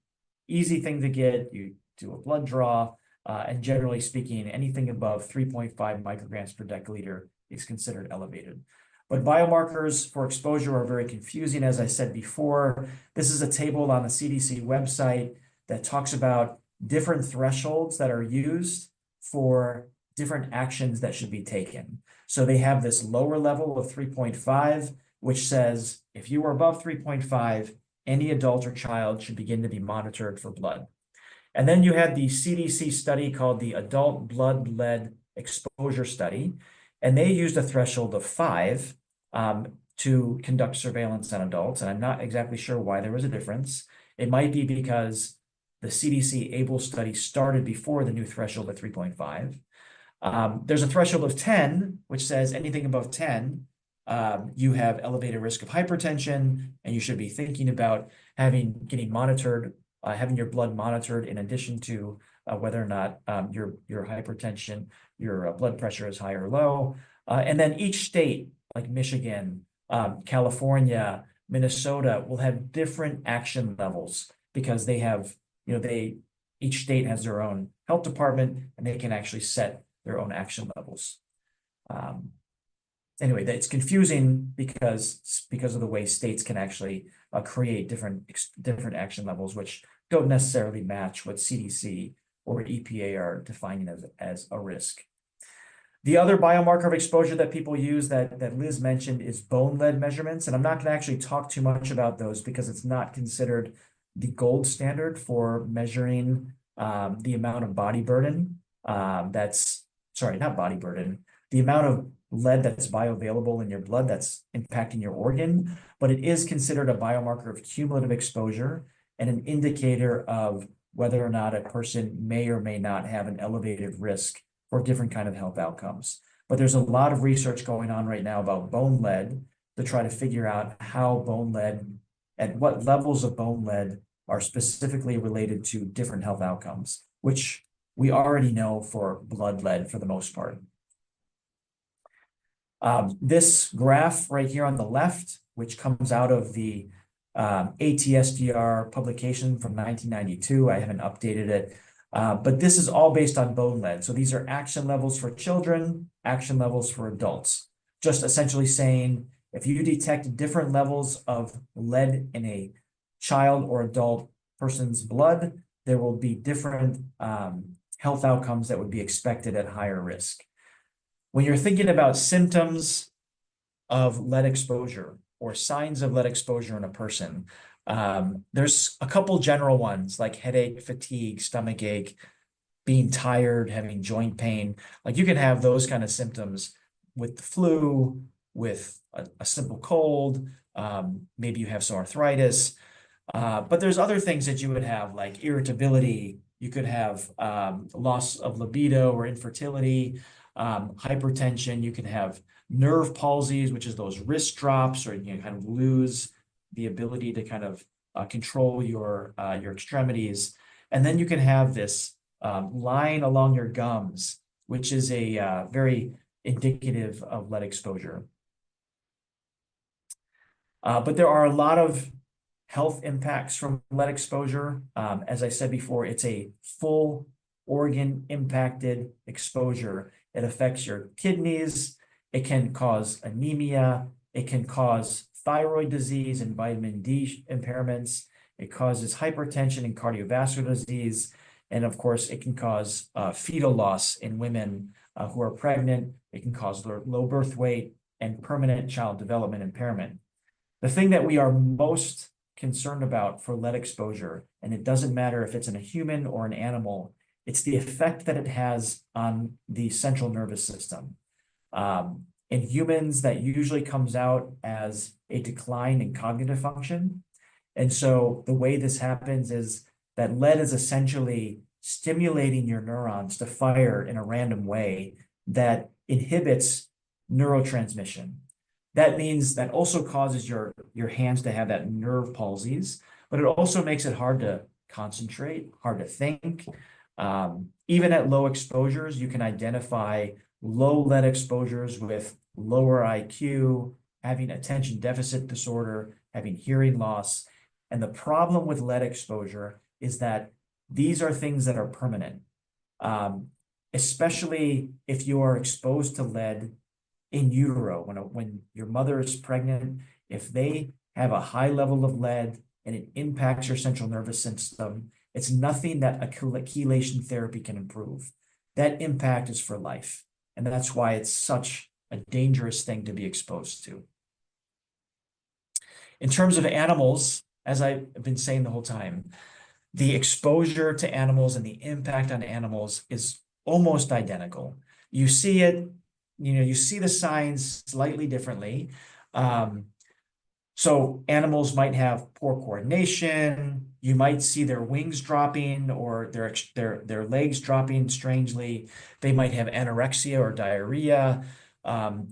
easy thing to get. You do a blood draw, and generally speaking, anything above 3.5 micrograms per deciliter is considered elevated. But biomarkers for exposure are very confusing, as I said before. This is a table on the CDC website that talks about different thresholds that are used for different actions that should be taken. So they have this lower level of 3.5, which says if you are above 3.5, any adult or child should begin to be monitored for blood. And then you had the CDC study called the Adult Blood Lead Exposure Study, and they used a threshold of 5 to conduct surveillance on adults. And I'm not exactly sure why there was a difference. It might be because the CDC ABLE study started before the new threshold of 3.5. There's a threshold of 10, which says anything above 10, you have elevated risk of hypertension, and you should be thinking about getting monitored, having your blood monitored in addition to whether or not your hypertension, your blood pressure is high or low. And then each state, like Michigan, California, Minnesota, will have different action levels because they have, each state has their own health department and they can actually set their own action levels. Anyway, that's confusing because of the way states can actually create different action levels, which don't necessarily match what CDC or EPA are defining as a risk. The other biomarker of exposure that people use that Liz mentioned is bone lead measurements. And I'm not going to actually talk too much about those because it's not considered the gold standard for measuring the amount of body burden. Not body burden, the amount of lead that's bioavailable in your blood that's impacting your organ, but it is considered a biomarker of cumulative exposure and an indicator of whether or not a person may or may not have an elevated risk for different kind of health outcomes. But there's a lot of research going on right now about bone lead to try to figure out how bone lead, at what levels of bone lead are specifically related to different health outcomes, which we already know for blood lead for the most part. This graph right here on the left, which comes out of the ATSDR publication from 1992, I haven't updated it, but this is all based on bone lead. So these are action levels for children, action levels for adults. Just essentially saying, if you detect different levels of lead in a child or adult person's blood, there will be different health outcomes that would be expected at higher risk. When you're thinking about symptoms of lead exposure or signs of lead exposure in a person, there's a couple general ones like headache, fatigue, stomach ache, being tired, having joint pain. Like you can have those kind of symptoms with the flu, with a simple cold, maybe you have some arthritis. But there's other things that you would have like irritability. You could have loss of libido or infertility, hypertension. You can have nerve palsies, which is those wrist drops, or you kind of lose the ability to kind of control your extremities. And then you can have this line along your gums, which is a very indicative of lead exposure. But there are a lot of health impacts from lead exposure. As I said before, it's a full organ impacted exposure. It affects your kidneys. It can cause anemia. It can cause thyroid disease and vitamin D impairments. It causes hypertension and cardiovascular disease. And of course, it can cause fetal loss in women who are pregnant. It can cause low birth weight and permanent child development impairment. The thing that we are most concerned about for lead exposure, and it doesn't matter if it's in a human or an animal, it's the effect that it has on the central nervous system. In humans, that usually comes out as a decline in cognitive function. And so the way this happens is that lead is essentially stimulating your neurons to fire in a random way that inhibits neurotransmission. That means that also causes your hands to have that nerve palsies, but it also makes it hard to concentrate, hard to think. Even at low exposures, you can identify low lead exposures with lower IQ, having attention deficit disorder, having hearing loss. And the problem with lead exposure is that these are things that are permanent, especially if you are exposed to lead in utero, when your mother is pregnant. If they have a high level of lead and it impacts your central nervous system, it's nothing that a chelation therapy can improve. That impact is for life. And that's why it's such a dangerous thing to be exposed to. In terms of animals, as I've been saying the whole time, the exposure to animals and the impact on animals is almost identical. You see it, you see the signs slightly differently. So animals might have poor coordination. You might see their wings dropping or their legs dropping strangely. They might have anorexia or diarrhea.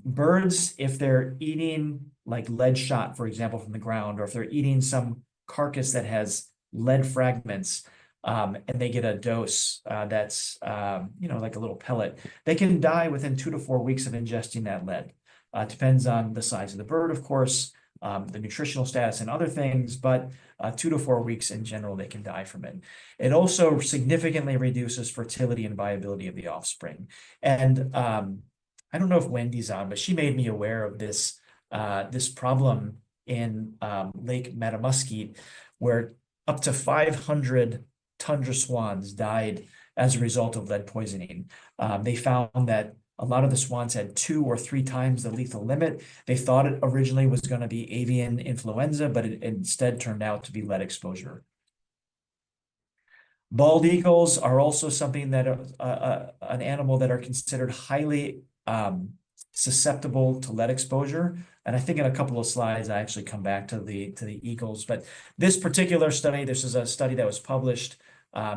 Birds, if they're eating like lead shot, for example, from the ground, or if they're eating some carcass that has lead fragments, and they get a dose that's like a little pellet, they can die within 2 to 4 weeks of ingesting that lead. Depends on the size of the bird, of course, the nutritional status and other things, but 2 to 4 weeks in general, they can die from it. It also significantly reduces fertility and viability of the offspring. And I don't know if Wendy's on, but she made me aware of this problem in Lake Matamuskeet, where up to 500 tundra swans died as a result of lead poisoning. They found that a lot of the swans had 2 or 3 times the lethal limit. They thought it originally was going to be avian influenza, but it instead turned out to be lead exposure. Bald eagles are also something that an animal that are considered highly susceptible to lead exposure. And I think in a couple of slides, I actually come back to the eagles. But this particular study, this is a study that was published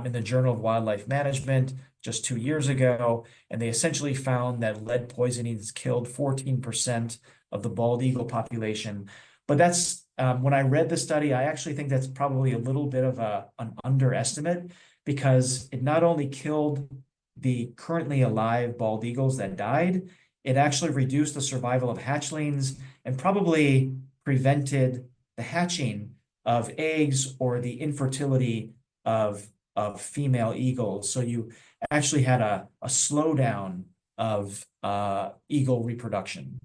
in the Journal of Wildlife Management just 2 years ago, and they essentially found that lead poisoning has killed 14% of the bald eagle population. But that's when I read the study, I actually think that's probably a little bit of an underestimate, because it not only killed the currently alive bald eagles that died, it actually reduced the survival of hatchlings and probably prevented the hatching of eggs or the infertility of female eagles. So you actually had a slowdown of eagle reproduction.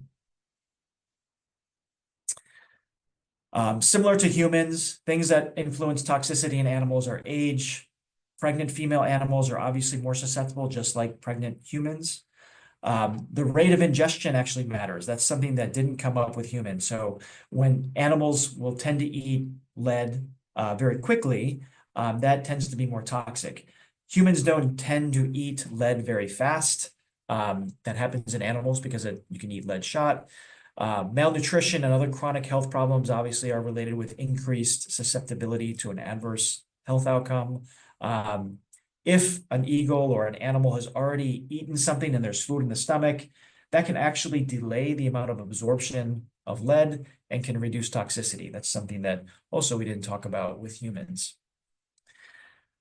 Similar to humans, things that influence toxicity in animals are age. Pregnant female animals are obviously more susceptible, just like pregnant humans. The rate of ingestion actually matters. That's something that didn't come up with humans. So when animals will tend to eat lead very quickly, that tends to be more toxic. Humans don't tend to eat lead very fast. That happens in animals because you can eat lead shot. Malnutrition and other chronic health problems obviously are related with increased susceptibility to an adverse health outcome. If an eagle or an animal has already eaten something and there's food in the stomach, that can actually delay the amount of absorption of lead and can reduce toxicity. That's something that also we didn't talk about with humans.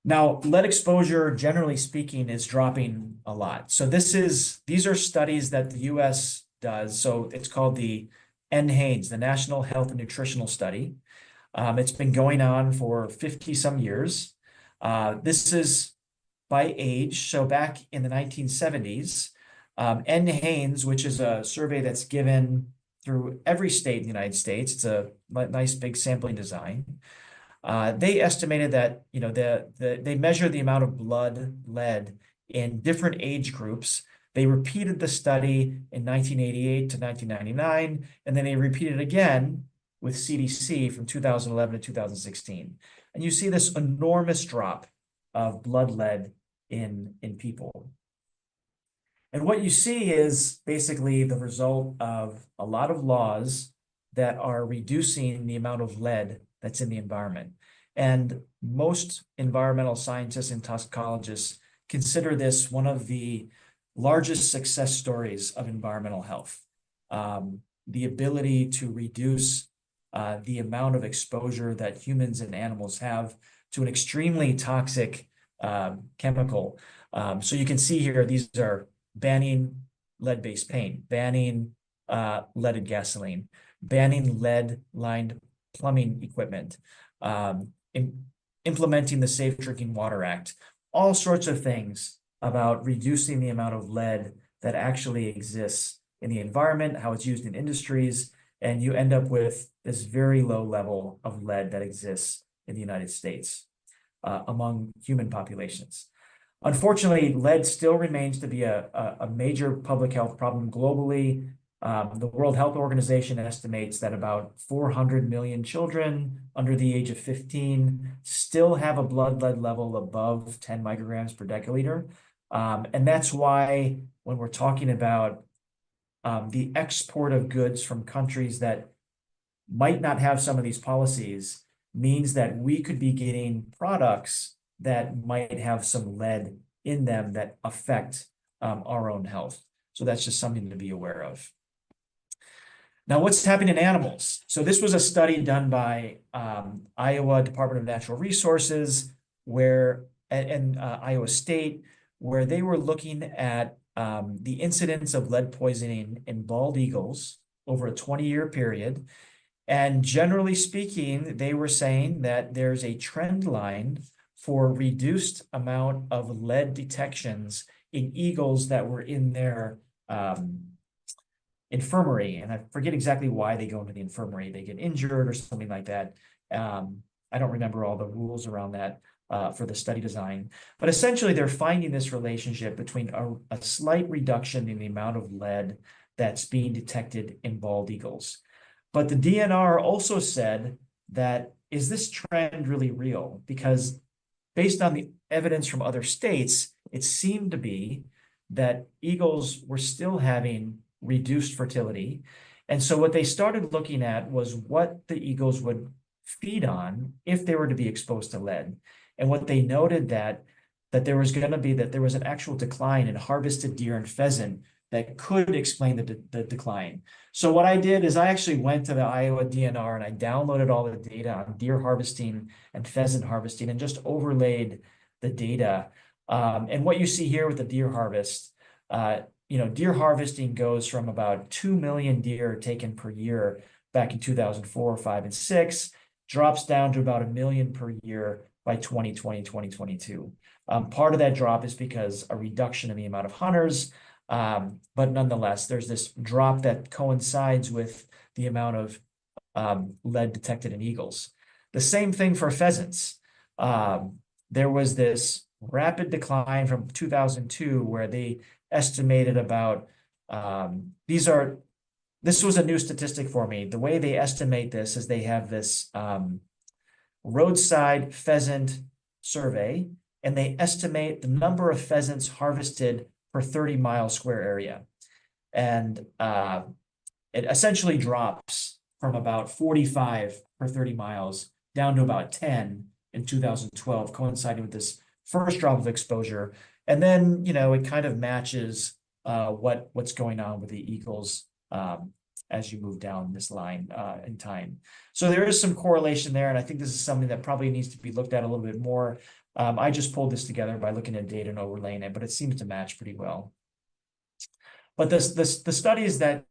Now, lead exposure, generally speaking, is dropping a lot. So these are studies that the US does. So it's called the NHANES, the National Health and Nutritional Study. It's been going on for 50 some years. This is by age. So back in the 1970s, NHANES, which is a survey that's given through every state in the United States, it's a nice big sampling design. They estimated that, they measure the amount of blood lead in different age groups. They repeated the study in 1988 to 1999, and then they repeated it again with CDC from 2011 to 2016. And you see this enormous drop of blood lead in people. And what you see is basically the result of a lot of laws that are reducing the amount of lead that's in the environment. And most environmental scientists and toxicologists consider this one of the largest success stories of environmental health. The ability to reduce the amount of exposure that humans and animals have to an extremely toxic chemical. So you can see here, these are banning lead-based paint, banning leaded gasoline, banning lead-lined plumbing equipment, implementing the Safe Drinking Water Act, all sorts of things about reducing the amount of lead that actually exists in the environment, how it's used in industries, and you end up with this very low level of lead that exists in the United States among human populations. Unfortunately, lead still remains to be a major public health problem globally. The World Health Organization estimates that about 400 million children under the age of 15 still have a blood lead level above 10 micrograms per deciliter. And that's why when we're talking about the export of goods from countries that might not have some of these policies, means that we could be getting products that might have some lead in them that affect our own health. So that's just something to be aware of. Now, what's happening in animals? So this was a study done by Iowa Department of Natural Resources, and Iowa State, where they were looking at the incidence of lead poisoning in bald eagles over a 20-year period. And generally speaking, they were saying that there's a trend line for reduced amount of lead detections in eagles that were in their infirmary. And I forget exactly why they go into the infirmary. They get injured or something like that. I don't remember all the rules around that for the study design. But essentially, they're finding this relationship between a slight reduction in the amount of lead that's being detected in bald eagles. But the DNR also said that, is this trend really real? Because based on the evidence from other states, it seemed to be that eagles were still having reduced fertility. And so what they started looking at was what the eagles would feed on if they were to be exposed to lead. And what they noted that that there was an actual decline in harvested deer and pheasant that could explain the decline. So what I did is I actually went to the Iowa DNR and I downloaded all the data on deer harvesting and pheasant harvesting and just overlaid the data. And what you see here with the deer harvest, deer harvesting goes from about 2 million deer taken per year back in 2004, 5, and 6, drops down to about 1 million per year by 2020, 2022. Part of that drop is because a reduction in the amount of hunters, but nonetheless, there's this drop that coincides with the amount of lead detected in eagles. The same thing for pheasants. There was this rapid decline from 2002 where they estimated about, this was a new statistic for me. The way they estimate this is they have this roadside pheasant survey, and they estimate the number of pheasants harvested per 30-mile square area. And it essentially drops from about 45 per 30 miles down to about 10 in 2012, coinciding with this first drop of exposure. And then, it kind of matches what's going on with the eagles as you move down this line in time. So there is some correlation there, and I think this is something that probably needs to be looked at a little bit more. I just pulled this together by looking at data and overlaying it, but it seems to match pretty well. But the studies that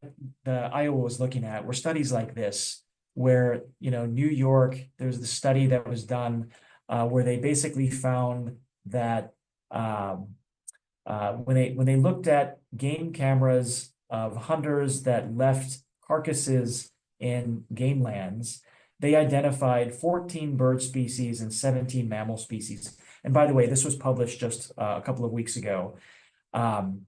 the Iowa was looking at were studies like this, where, New York, there's the study that was done where they basically found that when they looked at game cameras of hunters that left carcasses in game lands, they identified 14 bird species and 17 mammal species. And by the way, this was published just a couple of weeks ago. And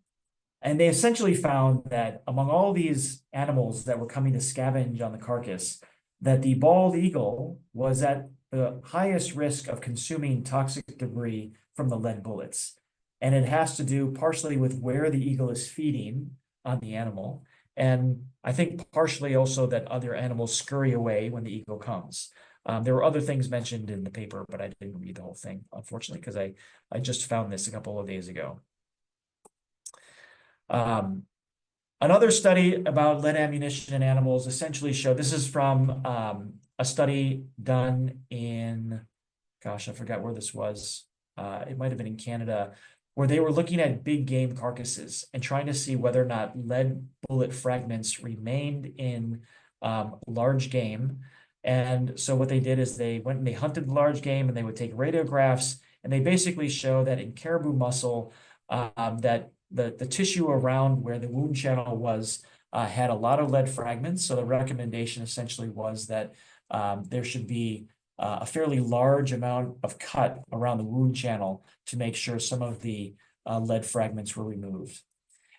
they essentially found that among all these animals that were coming to scavenge on the carcass, that the bald eagle was at the highest risk of consuming toxic debris from the lead bullets. And it has to do partially with where the eagle is feeding on the animal. And I think partially also that other animals scurry away when the eagle comes. There were other things mentioned in the paper, but I didn't read the whole thing, unfortunately, because I just found this a couple of days ago. Another study about lead ammunition in animals essentially showed, this is from a study done in, gosh, I forgot where this was. It might have been in Canada, where they were looking at big game carcasses and trying to see whether or not lead bullet fragments remained in large game. And so what they did is they went and they hunted the large game, and they would take radiographs, and they basically show that in caribou muscle, that the tissue around where the wound channel was had a lot of lead fragments. So the recommendation essentially was that there should be a fairly large amount of cut around the wound channel to make sure some of the lead fragments were removed.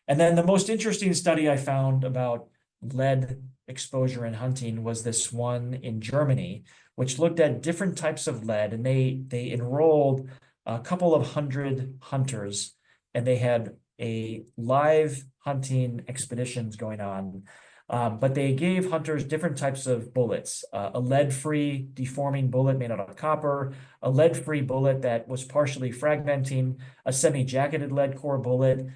And then the most interesting study I found about lead exposure in hunting was this one in Germany, which looked at different types of lead, and they enrolled a couple of hundred hunters, and they had a live hunting expeditions going on. But they gave hunters different types of bullets, a lead-free deforming bullet made out of copper, a lead-free bullet that was partially fragmenting, a semi-jacketed lead core bullet,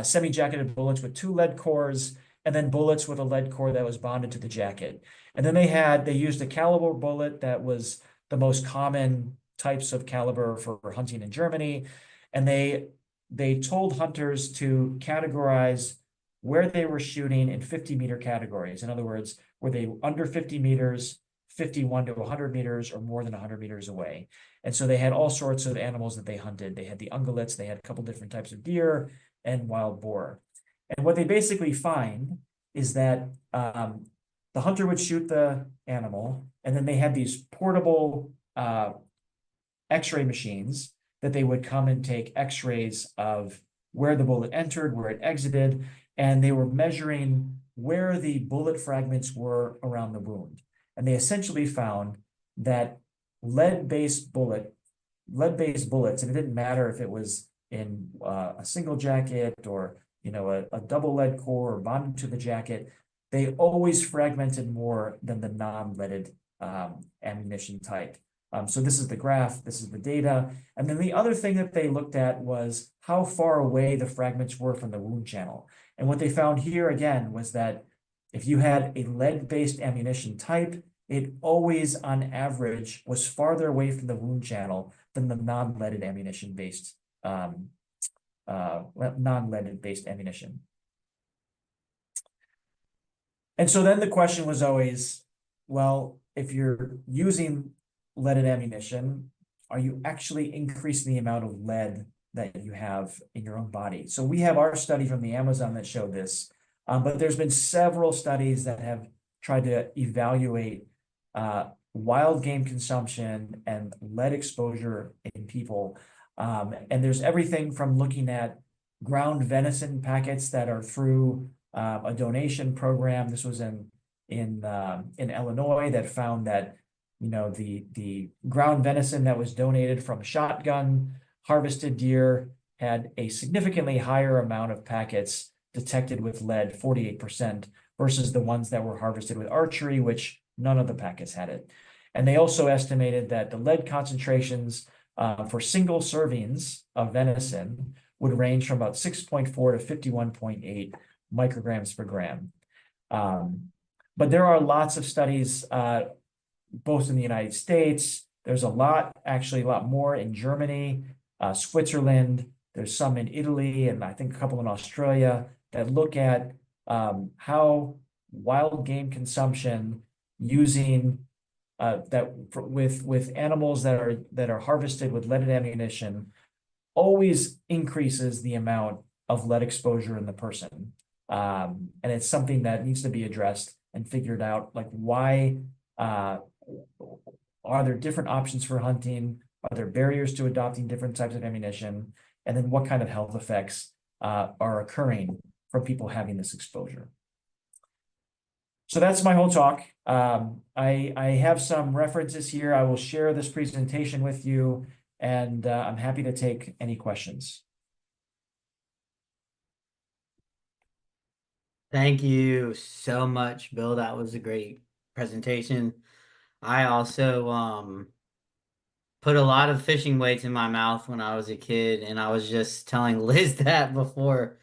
semi-jacketed bullets with 2 lead cores, and then bullets with a lead core that was bonded to the jacket. And then they used a caliber bullet that was the most common types of caliber for hunting in Germany. And they told hunters to categorize where they were shooting in 50-meter categories. In other words, were they under 50 meters, 51 to 100 meters, or more than 100 meters away? And so they had all sorts of animals that they hunted. They had the ungulates, they had a couple different types of deer, and wild boar. And what they basically find is that the hunter would shoot the animal, and then they had these portable X-ray machines that they would come and take X-rays of where the bullet entered, where it exited, and they were measuring where the bullet fragments were around the wound. And they essentially found that lead-based bullets, and it didn't matter if it was in a single jacket or a double lead core or bonded to the jacket, they always fragmented more than the non-leaded ammunition type. So this is the graph, this is the data. And then the other thing that they looked at was how far away the fragments were from the wound channel. And what they found here again was that if you had a lead-based ammunition type, it always on average was farther away from the wound channel than the non-leaded ammunition-based non-leaded based ammunition. And so then the question was always, well, if you're using leaded ammunition, are you actually increasing the amount of lead that you have in your own body? So we have our study from the Amazon that showed this, but there's been several studies that have tried to evaluate wild game consumption and lead exposure in people. And there's everything from looking at ground venison packets that are through a donation program. This was in Illinois that found that the ground venison that was donated from shotgun harvested deer had a significantly higher amount of packets detected with lead, 48%, versus the ones that were harvested with archery, which none of the packets had it. And they also estimated that the lead concentrations for single servings of venison would range from about 6.4 to 51.8 micrograms per gram. But there are lots of studies, both in the United States. There's actually a lot more in Germany, Switzerland. There's some in Italy, and I think a couple in Australia that look at how wild game consumption using with animals that are harvested with leaded ammunition always increases the amount of lead exposure in the person. And it's something that needs to be addressed and figured out, like why are there different options for hunting? Are there barriers to adopting different types of ammunition? And then what kind of health effects are occurring from people having this exposure? So that's my whole talk. I have some references here. I will share this presentation with you, and I'm happy to take any questions. Thank you so much, Bill. That was a great presentation. I also put a lot of fishing weights in my mouth when I was a kid, and I was just telling Liz that before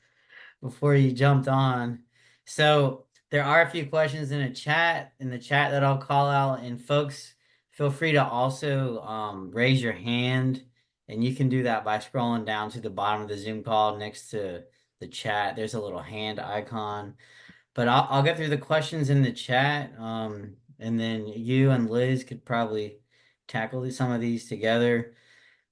you jumped on. So there are a few questions in the chat that I'll call out, and folks, feel free to also raise your hand, and you can do that by scrolling down to the bottom of the Zoom call next to the chat. There's a little hand icon. But I'll get through the questions in the chat, and then you and Liz could probably tackle some of these together.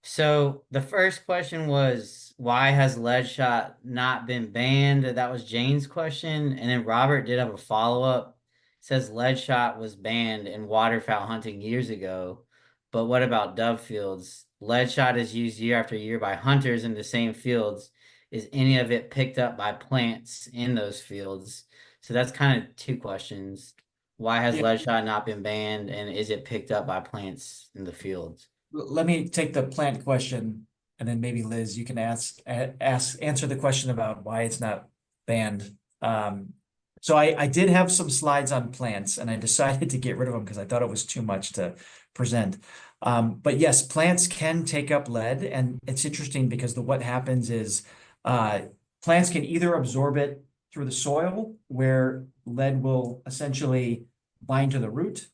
So the first question was, why has lead shot not been banned? That was Jane's question. And then Robert did have a follow-up. It says lead shot was banned in waterfowl hunting years ago. But what about dove fields? Lead shot is used year after year by hunters in the same fields. Is any of it picked up by plants in those fields? So that's kind of two questions. Why has lead shot not been banned? And is it picked up by plants in the fields? Let me take the plant question, and then maybe Liz, you can answer the question about why it's not banned. So I did have some slides on plants, and I decided to get rid of them because I thought it was too much to present. But yes, plants can take up lead, and it's interesting because what happens is plants can either absorb it through the soil, where lead will essentially bind to the root,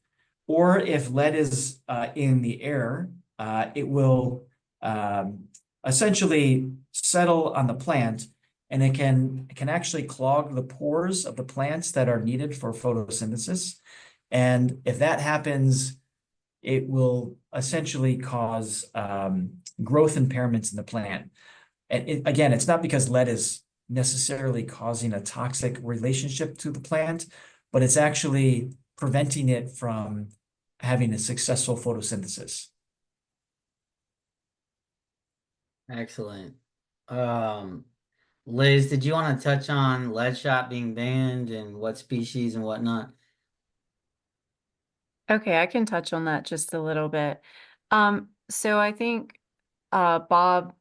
or if lead is in the air, it will essentially settle on the plant, and it can actually clog the pores of the plants that are needed for photosynthesis. And if that happens, it will essentially cause growth impairments in the plant. And again, it's not because lead is necessarily causing a toxic relationship to the plant, but it's actually preventing it from having a successful photosynthesis. Excellent. Liz, did you want to touch on lead shot being banned and what species and whatnot? Okay, I can touch on that just a little bit. So I think Bob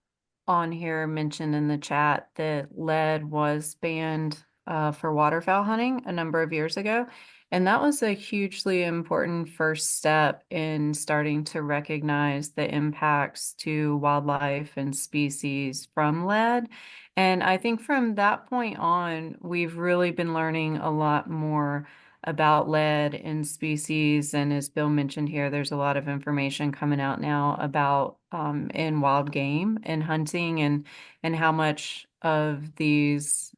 on here mentioned in the chat that lead was banned for waterfowl hunting a number of years ago. And that was a hugely important first step in starting to recognize the impacts to wildlife and species from lead. And I think from that point on, we've really been learning a lot more about lead in species. And as Bill mentioned here, there's a lot of information coming out now about in wild game and hunting and how much of these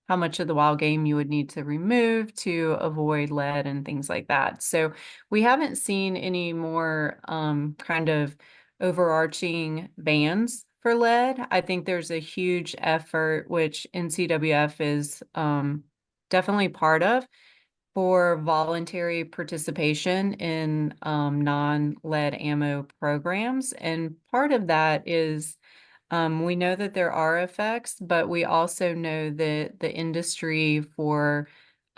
how much of the wild game you would need to remove to avoid lead and things like that. So we haven't seen any more kind of overarching bans for lead. I think there's a huge effort, which NCWF is definitely part of, for voluntary participation in non-lead ammo programs. And part of that is we know that there are effects, but we also know that the industry for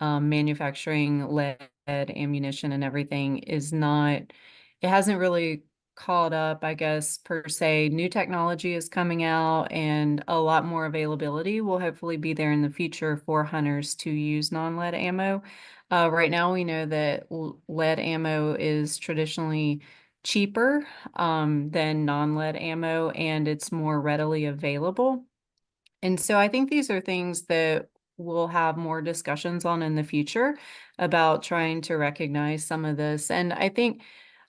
manufacturing lead ammunition and everything is not, it hasn't really caught up, I guess, per se. New technology is coming out and a lot more availability will hopefully be there in the future for hunters to use non-lead ammo. Right now, we know that lead ammo is traditionally cheaper than non-lead ammo, and it's more readily available. And so I think these are things that we'll have more discussions on in the future about trying to recognize some of this. And I think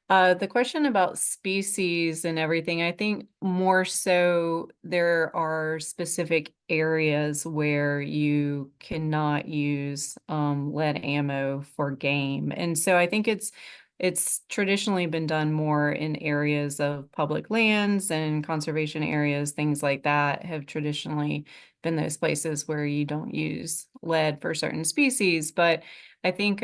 the question about species and everything, I think more so there are specific areas where you cannot use lead ammo for game. And so I think it's traditionally been done more in areas of public lands and conservation areas, things like that have traditionally been those places where you don't use lead for certain species. But I think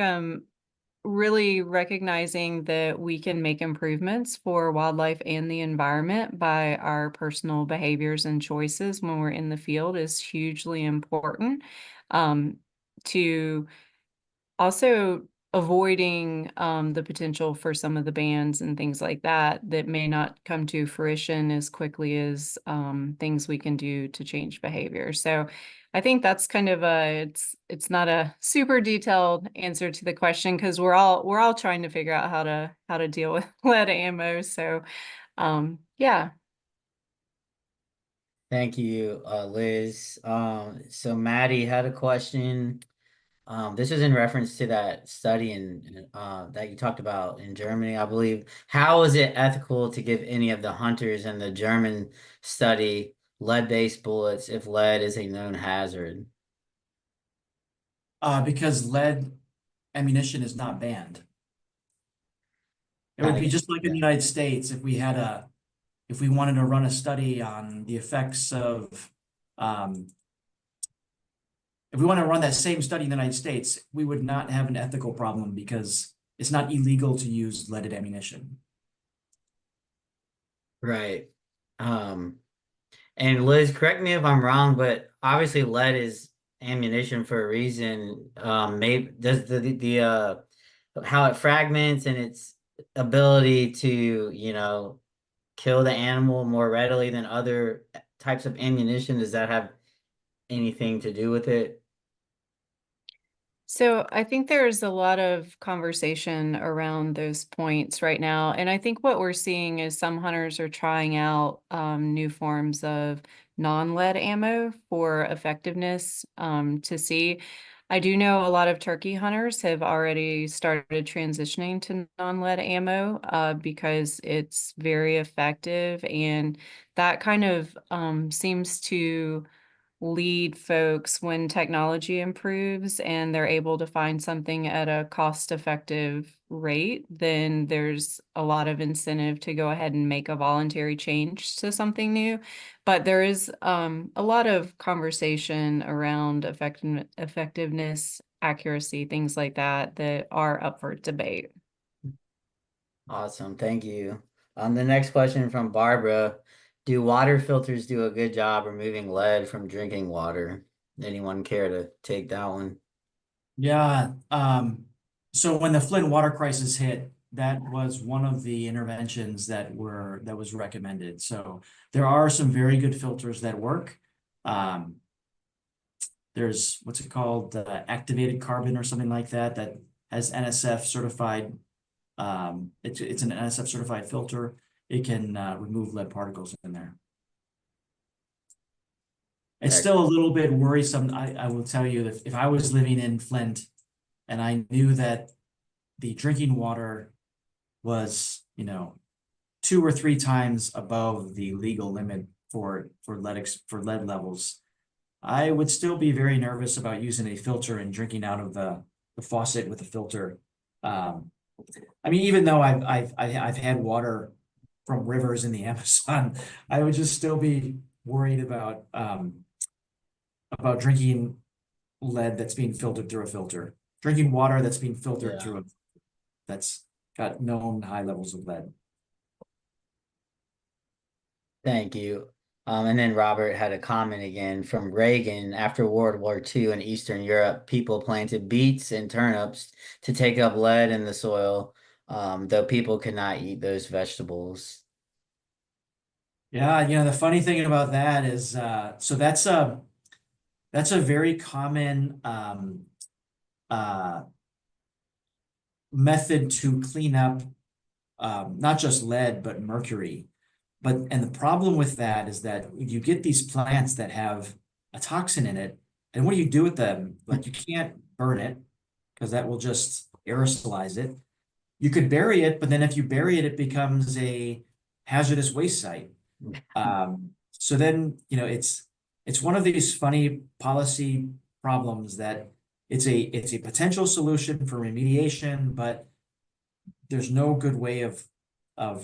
really recognizing that we can make improvements for wildlife and the environment by our personal behaviors and choices when we're in the field is hugely important. To also avoiding the potential for some of the bans and things like that that may not come to fruition as quickly as things we can do to change behavior. So I think that's kind of it's not a super detailed answer to the question because we're all trying to figure out how to deal with lead ammo. So yeah. Thank you, Liz. So Maddie had a question. This is in reference to that study that you talked about in Germany, I believe. How is it ethical to give any of the hunters in the German study lead-based bullets if lead is a known hazard? Because lead ammunition is not banned. It would Kind be of, just like in the United States if we wanted to run a study on the effects of, if we want to run that same study in the United States, we would not have an ethical problem because it's not illegal to use leaded ammunition. right. And Liz, correct me if I'm wrong, but obviously lead is ammunition for a reason. Maybe does the how it fragments and its ability to, kill the animal more readily than other types of ammunition, does that have anything to do with it? So I think there's a lot of conversation around those points right now. And I think what we're seeing is some hunters are trying out new forms of non-lead ammo for effectiveness to see. I do know a lot of turkey hunters have already started transitioning to non-lead ammo because it's very effective. And that kind of seems to lead folks when technology improves and they're able to find something at a cost-effective rate, then there's a lot of incentive to go ahead and make a voluntary change to something new. But there is a lot of conversation around effectiveness, accuracy, things like that that are up for debate. Awesome, thank you. The next question from Barbara. Do water filters do a good job removing lead from drinking water? Anyone care to take that one? Yeah. So when the Flint water crisis hit, that was one of the interventions that was recommended. So there are some very good filters that work. there's, what's it called, activated carbon or something like that, that has NSF certified. It's an NSF certified filter. It can remove lead particles in there. It's still a little bit worrisome. I will tell you that if I was living in Flint and I knew that the drinking water was, 2 or 3 times above the legal limit for lead levels, I would still be very nervous about using a filter and drinking out of the faucet with a filter. I mean, even though I've had water from rivers in the Amazon, I would just still be worried about drinking lead that's being filtered through a filter, drinking water that's being filtered through a that's got known high levels of lead. Thank you. And then Robert had a comment again from Reagan. After World War II in Eastern Europe, people planted beets and turnips to take up lead in the soil, though people could not eat those vegetables. Yeah, the funny thing about that is, so that's a very common method to clean up not just lead but mercury. And the problem with that is that you get these plants that have a toxin in it, and what do you do with them? Like, you can't burn it because that will just aerosolize it. You could bury it, but then if you bury it, it becomes a hazardous waste site. So then, it's one of these funny policy problems that it's a potential solution for remediation, but there's no good way of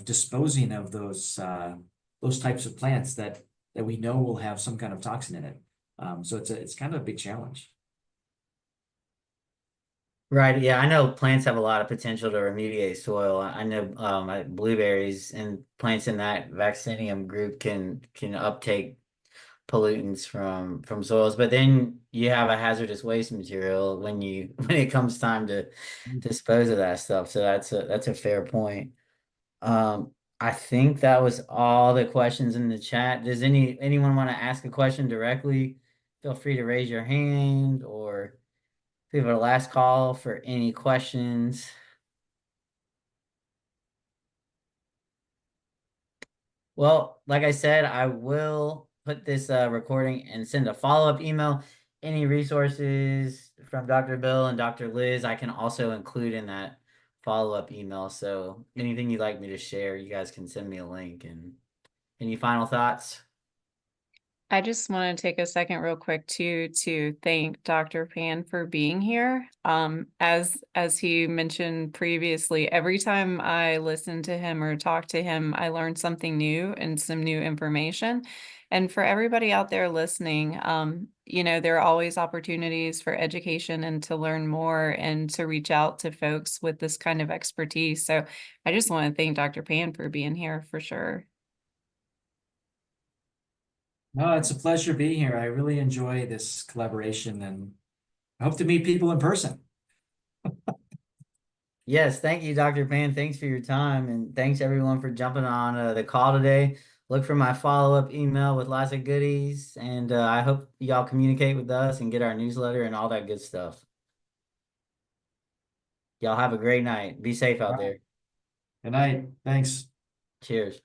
disposing of those types of plants that we know will have some kind of toxin in it. So it's kind of a big challenge. Right. Yeah, I know plants have a lot of potential to remediate soil. I know blueberries and plants in that vaccinium group can uptake pollutants from soils, but then you have a hazardous waste material when when it comes time to dispose of that stuff. So that's a fair point. I think that was all the questions in the chat. Does anyone want to ask a question directly? Feel free to raise your hand, or we have our last call for any questions. Well, like I said, I will put this recording and send a follow-up email. Any resources from Dr. Bill and Dr. Liz, I can also include in that follow-up email. So anything you'd like me to share, you guys can send me a link. And any final thoughts? I just want to take a second real quick to thank Dr. Pan for being here. As he mentioned previously, every time I listen to him or talk to him, I learn something new and some new information. And for everybody out there listening, there are always opportunities for education and to learn more and to reach out to folks with this kind of expertise. So I just want to thank Dr. Pan for being here for sure. No, it's a pleasure being here. I really enjoy this collaboration and I hope to meet people in person. Yes, thank you, Dr. Pan. Thanks for your time, and thanks everyone for jumping on the call today. Look for my follow-up email with lots of goodies, and I hope y'all communicate with us and get our newsletter and all that good stuff. Y'all have a great night. Be safe out there. Good night. Thanks. Cheers.